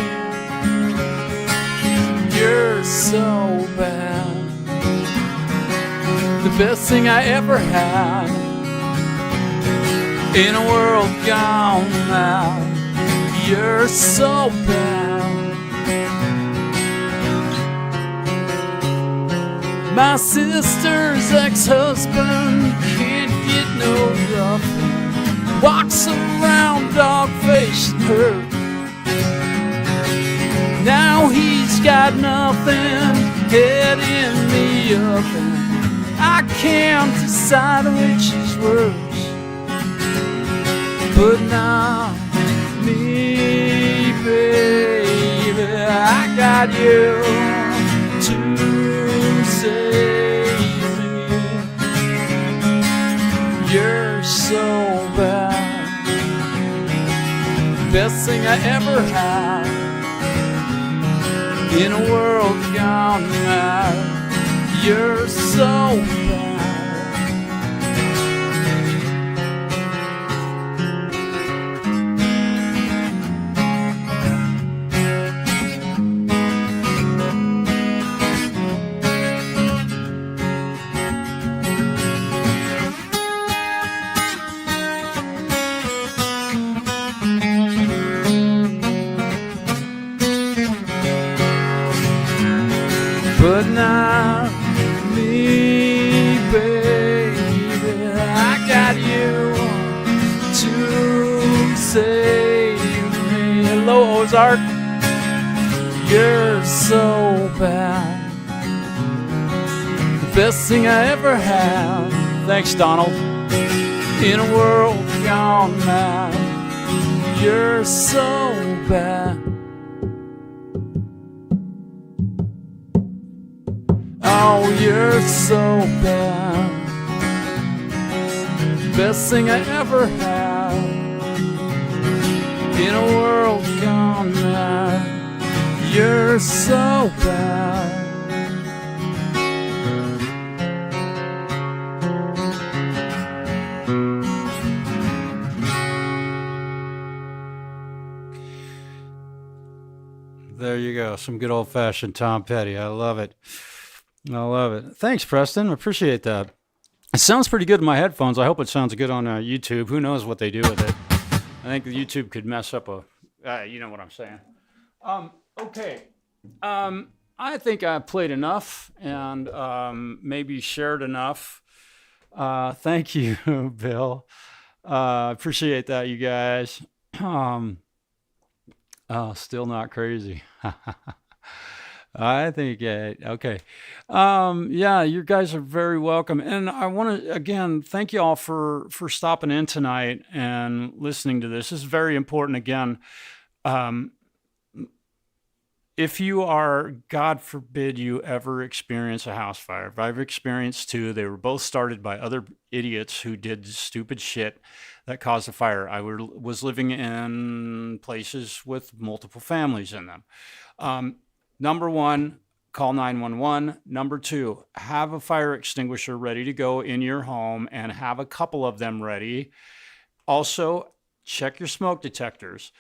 You're so bad, the best thing I ever had. In a world gone mad, you're so bad. My sister's ex-husband can't get no rough, walks around dog-faced and hurt. Now he's got nothing, head in the oven. I can't decide which is worse, but not me, baby. I got you to save me. You're so bad, best thing I ever had. In a world gone mad, you're so bad. But not me, baby. I got you to save me. Hello, Ozark. You're so bad, the best thing I ever had. Thanks, Donald. In a world gone mad, you're so bad. Oh, you're so bad, best thing I ever had. In a world gone mad, you're so bad. There you go, some good old-fashioned Tom Petty. I love it. I love it. Thanks, Preston. I appreciate that. It sounds pretty good in my headphones. I hope it sounds good on YouTube. Who knows what they do with it? I think the YouTube could mess up you know what I'm saying. Okay. I think I played enough and maybe shared enough. Thank you, Bill. Appreciate that, you guys. Still not crazy. I think, okay. Yeah, you guys are very welcome. And I want to, again, thank you all for stopping in tonight and listening to this. This is very important. Again, if you are, God forbid you ever experience a house fire. If I've experienced two, they were both started by other idiots who did stupid shit that caused a fire. I was living in places with multiple families in them. Number one, call 911. Number two, have a fire extinguisher ready to go in your home and have a couple of them ready. Also, check your smoke detectors.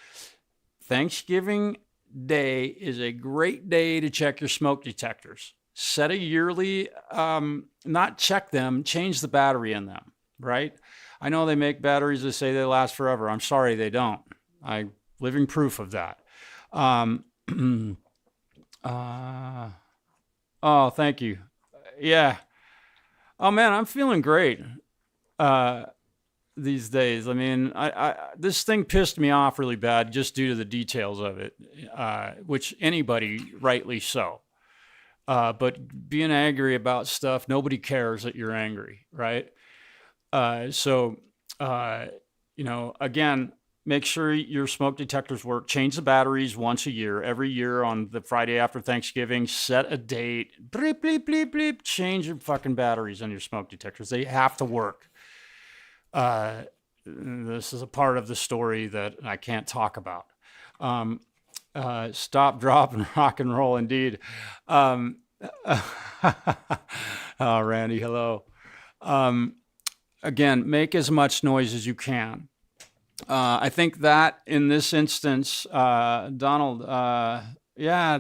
Thanksgiving Day is a great day to check your smoke detectors. Set a yearly, not check them, change the battery in them, right? I know they make batteries that say they last forever. I'm sorry, they don't. I'm living proof of that. Oh, thank you. Yeah. Oh man, I'm feeling great these days. I mean, this thing pissed me off really bad just due to the details of it, which anybody, rightly so. But being angry about stuff, nobody cares that you're angry, right? Again, make sure your smoke detectors work. Change the batteries once a year. Every year on the Friday after Thanksgiving, set a date. Bleep, bleep, bleep, bleep. Change your fucking batteries on your smoke detectors. They have to work. This is a part of the story that I can't talk about. Stop, drop, and rock and roll indeed. Oh, Randy, hello. Again, make as much noise as you can. I think that in this instance, Donald, yeah,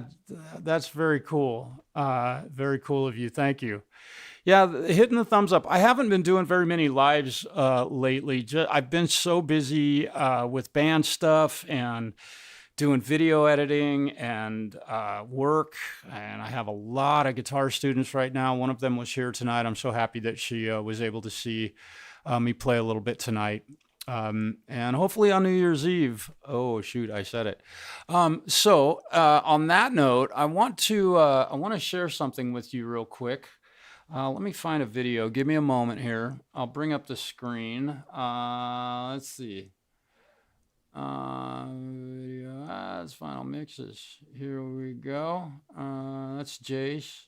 that's very cool. Very cool of you. Thank you. Yeah, hitting the thumbs up. I haven't been doing very many lives lately. I've been so busy with band stuff and doing video editing and work. And I have a lot of guitar students right now. One of them was here tonight. I'm so happy that she was able to see me play a little bit tonight. And hopefully on New Year's Eve. Oh shoot, I said it. So on that note, I want to share something with you real quick. Let me find a video. Give me a moment here. I'll bring up the screen. Let's see. Video ads, final mixes. Here we go. That's Jace.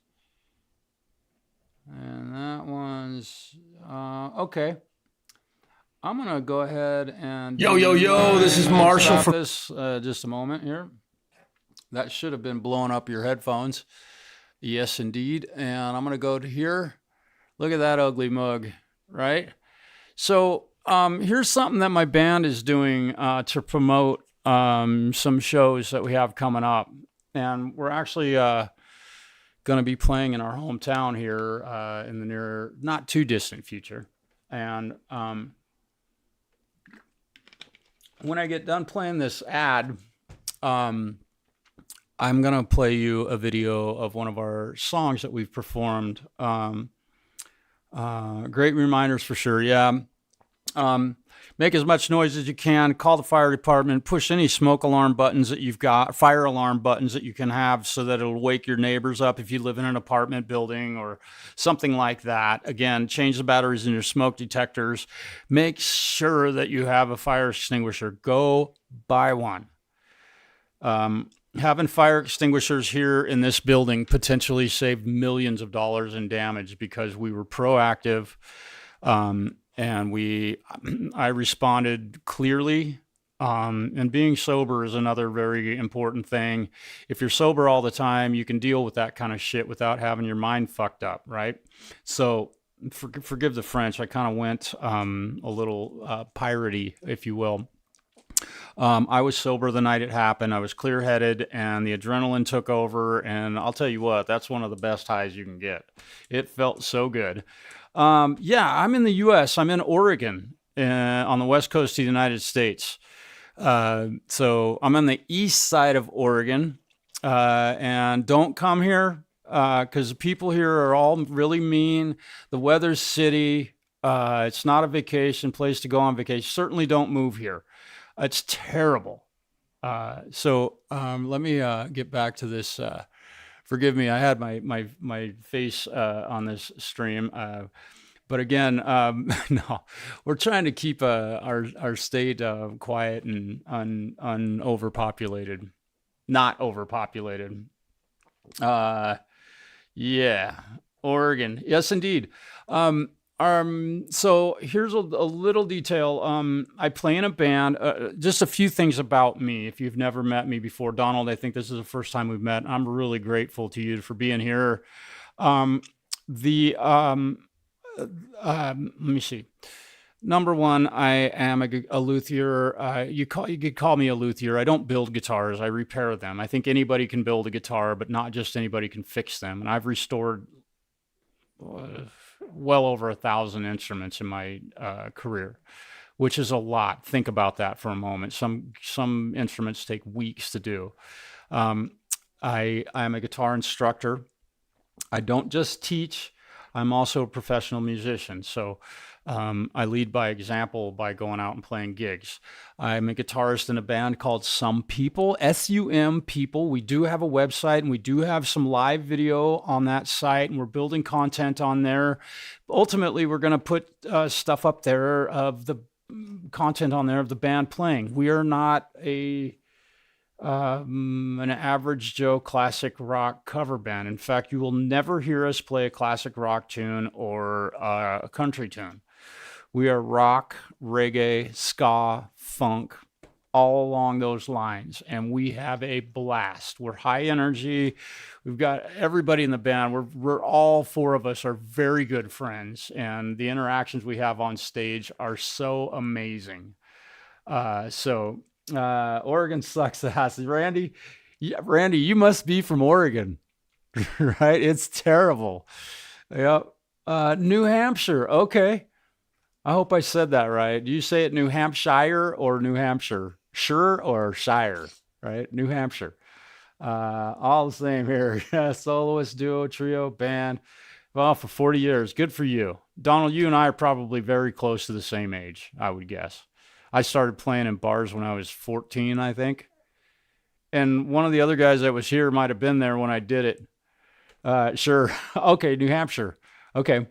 And that one's okay. I'm gonna go ahead and yo, this is Marshall from this just a moment here. That should have been blowing up your headphones. Yes, indeed. And I'm gonna go to here. Look at that ugly mug, right? So here's something that my band is doing to promote some shows that we have coming up, and we're actually going to be playing in our hometown here in the near, not too distant future. And when I get done playing this ad, I'm going to play you a video of one of our songs that we've performed. Great reminders for sure. Yeah. Make as much noise as you can. Call the fire department. Push any smoke alarm buttons that you've got, fire alarm buttons that you can have so that it'll wake your neighbors up if you live in an apartment building or something like that. Again, change the batteries in your smoke detectors. Make sure that you have a fire extinguisher. Go buy one. Having fire extinguishers here in this building potentially saved millions of dollars in damage because we were proactive. And I responded clearly, and being sober is another very important thing. If you're sober all the time, you can deal with that kind of shit without having your mind fucked up, right? So forgive the French, I kind of went a little piratey, if you will. I was sober the night it happened. I was clear-headed, and the adrenaline took over, and I'll tell you what, that's one of the best highs you can get. It felt so good. Yeah, I'm in the U.S. I'm in Oregon, on the west coast of the United States. So I'm on the east side of Oregon, and don't come here because the people here are all really mean. The weather's shitty. It's not a vacation place to go on vacation. Certainly don't move here. It's terrible. So let me get back to this. Forgive me, I had my face on this stream. But again, no, we're trying to keep our state quiet and unoverpopulated. not overpopulated. Yeah, Oregon. Yes, indeed. So here's a little detail. I play in a band. Just a few things about me. If you've never met me before, Donald, I think this is the first time we've met. I'm really grateful to you for being here. Let me see. Number one, I am a luthier. You could call me a luthier. I don't build guitars. I repair them. I think anybody can build a guitar, but not just anybody can fix them. And I've restored well over 1,000 instruments in my career, which is a lot. Think about that for a moment. Some instruments take weeks to do. I'm a guitar instructor. I don't just teach. I'm also a professional musician. So I lead by example by going out and playing gigs. I'm a guitarist in a band called Some People, SUM People. We do have a website and we do have some live video on that site, and we're building content on there. Ultimately, we're going to put stuff up there of the content on there of the band playing. We are not an average Joe classic rock cover band. In fact, you will never hear us play a classic rock tune or a country tune. We are rock, reggae, ska, funk, all along those lines. And we have a blast. We're high energy. We've got everybody in the band. We're all four of us are very good friends. And the interactions we have on stage are so amazing. Oregon sucks ass. Randy, you must be from Oregon, right? It's terrible. Yep. New Hampshire. Okay. I hope I said that right. Do you say it New Hampshire or New Hampshire? Sure or Shire, right? New Hampshire. All the same here. Yeah, soloist, duo, trio, band. Well, for 40 years. Good for you. Donald, you and I are probably very close to the same age, I would guess. I started playing in bars when I was 14, I think. And one of the other guys that was here might have been there when I did it. Sure. Okay, New Hampshire. Okay.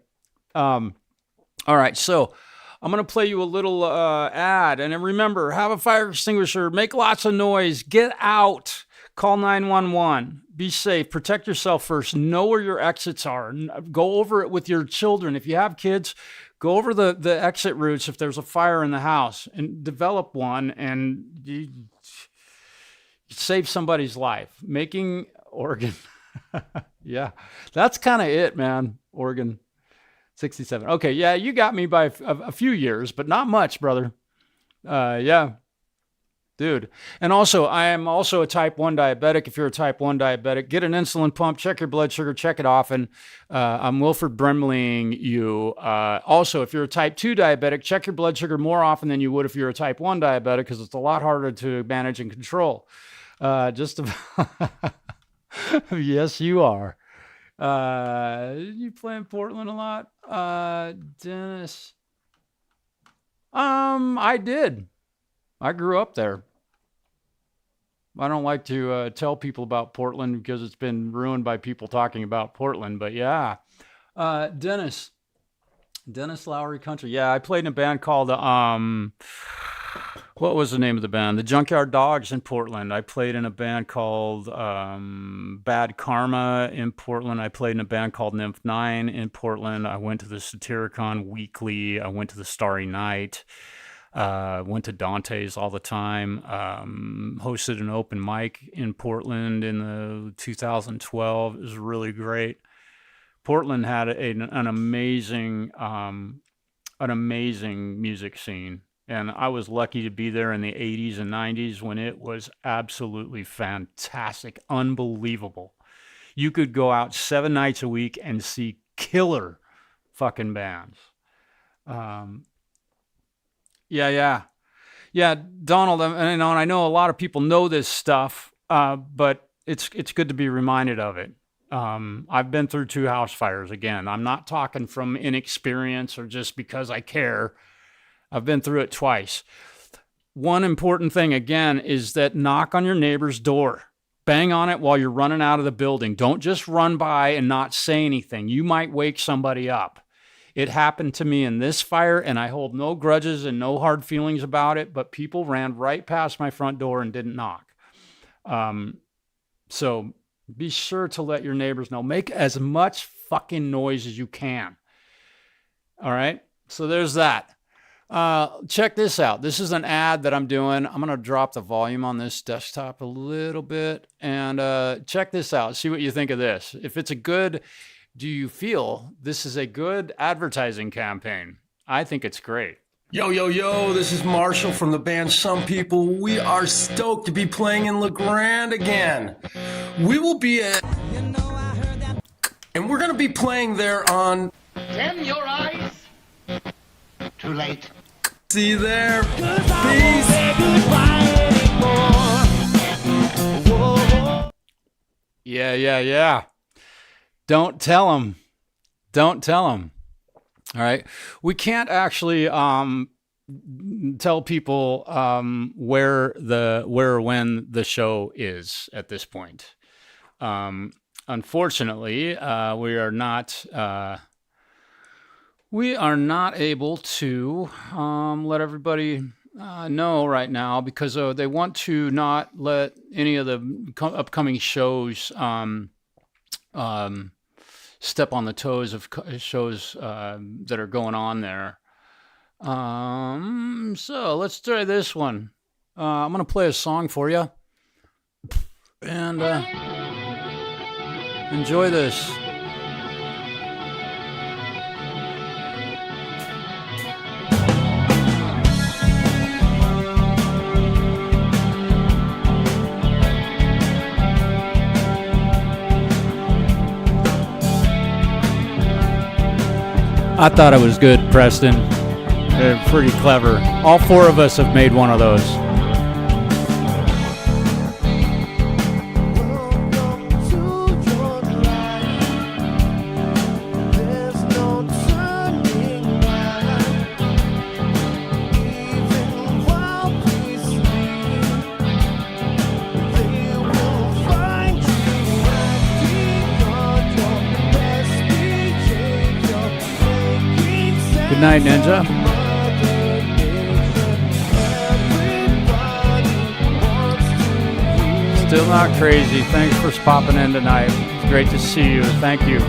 All right, so I'm going to play you a little ad. And then remember, have a fire extinguisher, make lots of noise, get out, call 911, be safe, protect yourself first, know where your exits are, go over it with your children. If you have kids, go over the exit routes if there's a fire in the house and develop one, and you save somebody's life. Making Oregon. Yeah, that's kind of it, man. Oregon. 67. Okay, yeah, you got me by a few years, but not much, brother. Yeah, dude. And also, I am also a type 1 diabetic. If you're a type 1 diabetic, get an insulin pump, check your blood sugar, check it often. I'm Wilford Brimling you. Also, if you're a type 2 diabetic, check your blood sugar more often than you would if you're a type 1 diabetic, because it's a lot harder to manage and control. Yes, you are. You play in Portland a lot? Dennis. I did. I grew up there. I don't like to tell people about Portland because it's been ruined by people talking about Portland, but yeah. Dennis Lowry Country. Yeah, I played in a band called what was the name of the band? The Junkyard Dogs in Portland. I played in a band called Bad Karma in Portland. I played in a band called Nymph 9 in Portland. I went to the Satyricon weekly. I went to the Starry Night. Went to Dante's all the time. Hosted an open mic in Portland in the 2012. It was really great. Portland had an amazing music scene. And I was lucky to be there in the 80s and 90s when it was absolutely fantastic, unbelievable. You could go out 7 nights a week and see killer fucking bands. Yeah, Donald, and I know a lot of people know this stuff, but it's good to be reminded of it. I've been through 2 house fires again. I'm not talking from inexperience or just because I care. I've been through it twice. One important thing, again, is that knock on your neighbor's door. Bang on it while you're running out of the building. Don't just run by and not say anything. You might wake somebody up. It happened to me in this fire, and I hold no grudges and no hard feelings about it, but people ran right past my front door and didn't knock. So be sure to let your neighbors know. Make as much fucking noise as you can. All right? So there's that. Check this out. This is an ad that I'm doing. I'm going to drop the volume on this desktop a little bit. And check this out. See what you think of this. If it's a good... Do you feel this is a good advertising campaign? I think it's great. Yo, yo, yo, this is Marshall from the band Some People. We are stoked to be playing in Grande again. We will be at... And we're going to be playing there on... Dim your eyes. Too late. See you there. Peace. Yeah. Don't tell them. Don't tell them. All right. We can't actually tell people where or when the show is at this point. Unfortunately, we are not able to let everybody know right now because they want to not let any of the upcoming shows step on the toes of shows that are going on there. So let's try this one. I'm going to play a song for you. And enjoy this. I thought it was good, Preston. Pretty clever. All four of us have made one of those. Good night, Ninja. Still not crazy. Thanks for popping in tonight. It's great to see you. Thank you.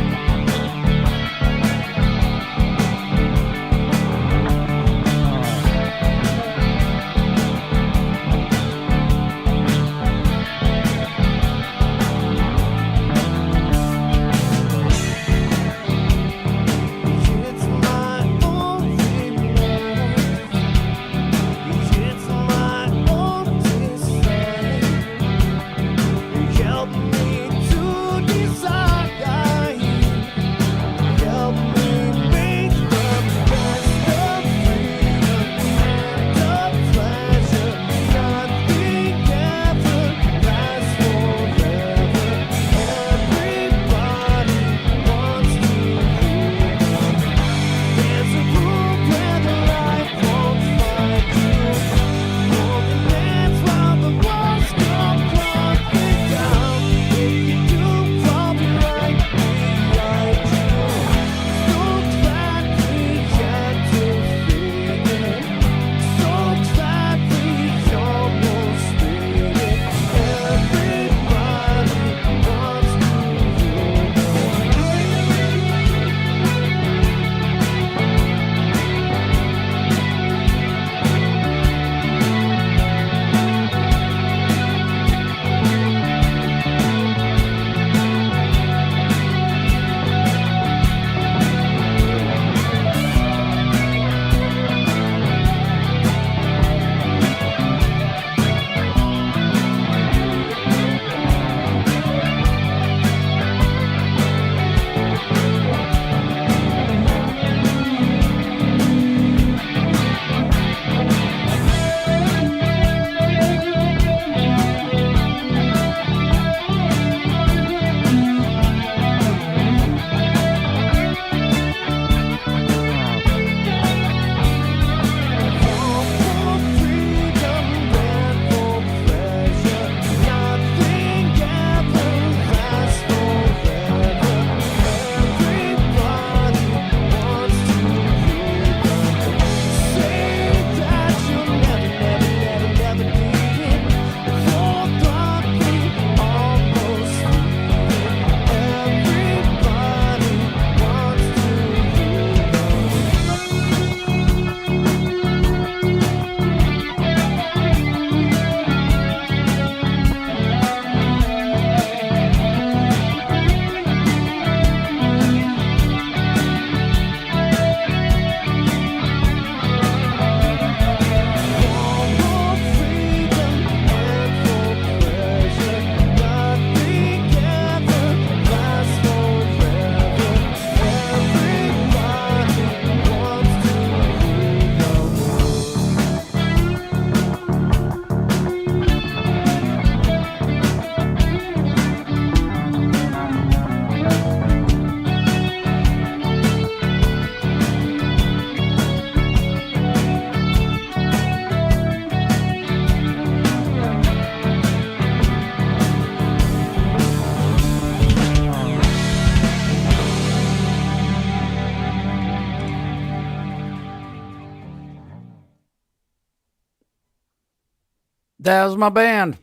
That was my band.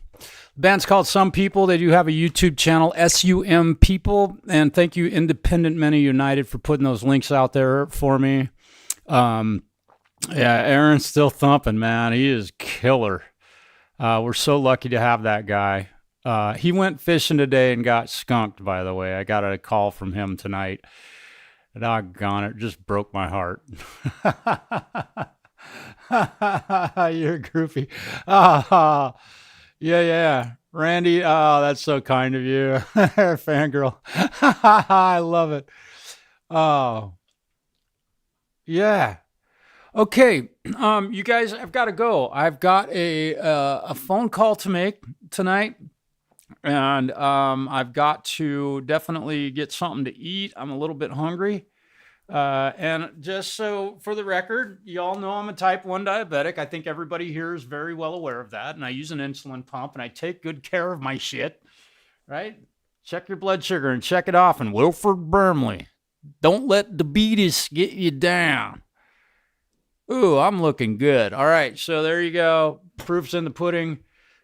The band's called Some People. They do have a YouTube channel, SUM People. And thank you, Independent Men United, for putting those links out there for me. Yeah, Aaron's still thumping, man. He is killer. We're so lucky to have that guy. He went fishing today and got skunked, by the way. I got a call from him tonight. Doggone it, just broke my heart. You're goofy. Yeah. Randy, oh, that's so kind of you. Fangirl. I love it. Oh, yeah. Okay, you guys, I've got to go. I've got a phone call to make tonight, and I've got to definitely get something to eat. I'm a little bit hungry. And just so for the record, you all know I'm a type 1 diabetic. I think everybody here is very well aware of that. And I use an insulin pump and I take good care of my shit, right? Check your blood sugar and check it off. And Wilford Brimley, don't let diabetes get you down. Ooh, I'm looking good. All right, so there you go. Proof's in the pudding.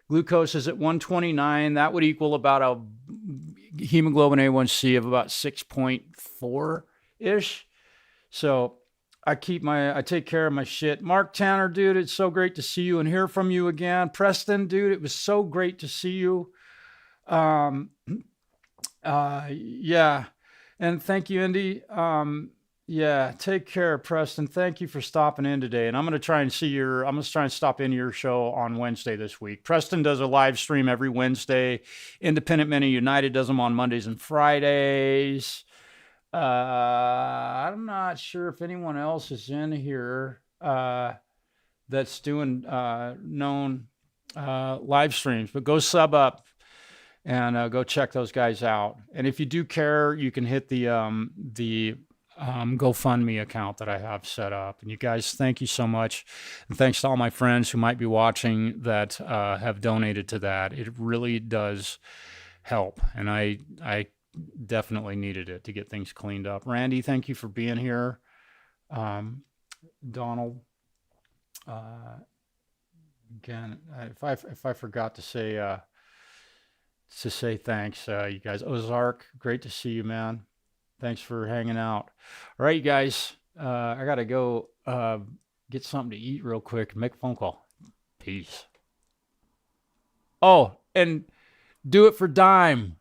Glucose is at 129. That would equal about a hemoglobin A1C of about 6.4-ish. So I take care of my shit. Mark Tanner, dude, it's so great to see you and hear from you again. Preston, dude, it was so great to see you. Yeah. And thank you, Indy. Yeah, take care, Preston. Thank you for stopping in today. And I'm going to try and stop into your show on Wednesday this week. Preston does a live stream every Wednesday. Independent Men United does them on Mondays and Fridays. I'm not sure if anyone else is in here that's doing known live streams, but go sub up and go check those guys out. And if you do care, you can hit the GoFundMe account that I have set up. And you guys, thank you so much. And thanks to all my friends who might be watching that have donated to that. It really does help. And I definitely needed it to get things cleaned up. Randy, thank you for being here. Donald, again, if I forgot to say thanks, you guys. Ozark, great to see you, man. Thanks for hanging out. All right, you guys, I gotta go get something to eat real quick and make a phone call. Peace. Oh, and do it for Dime.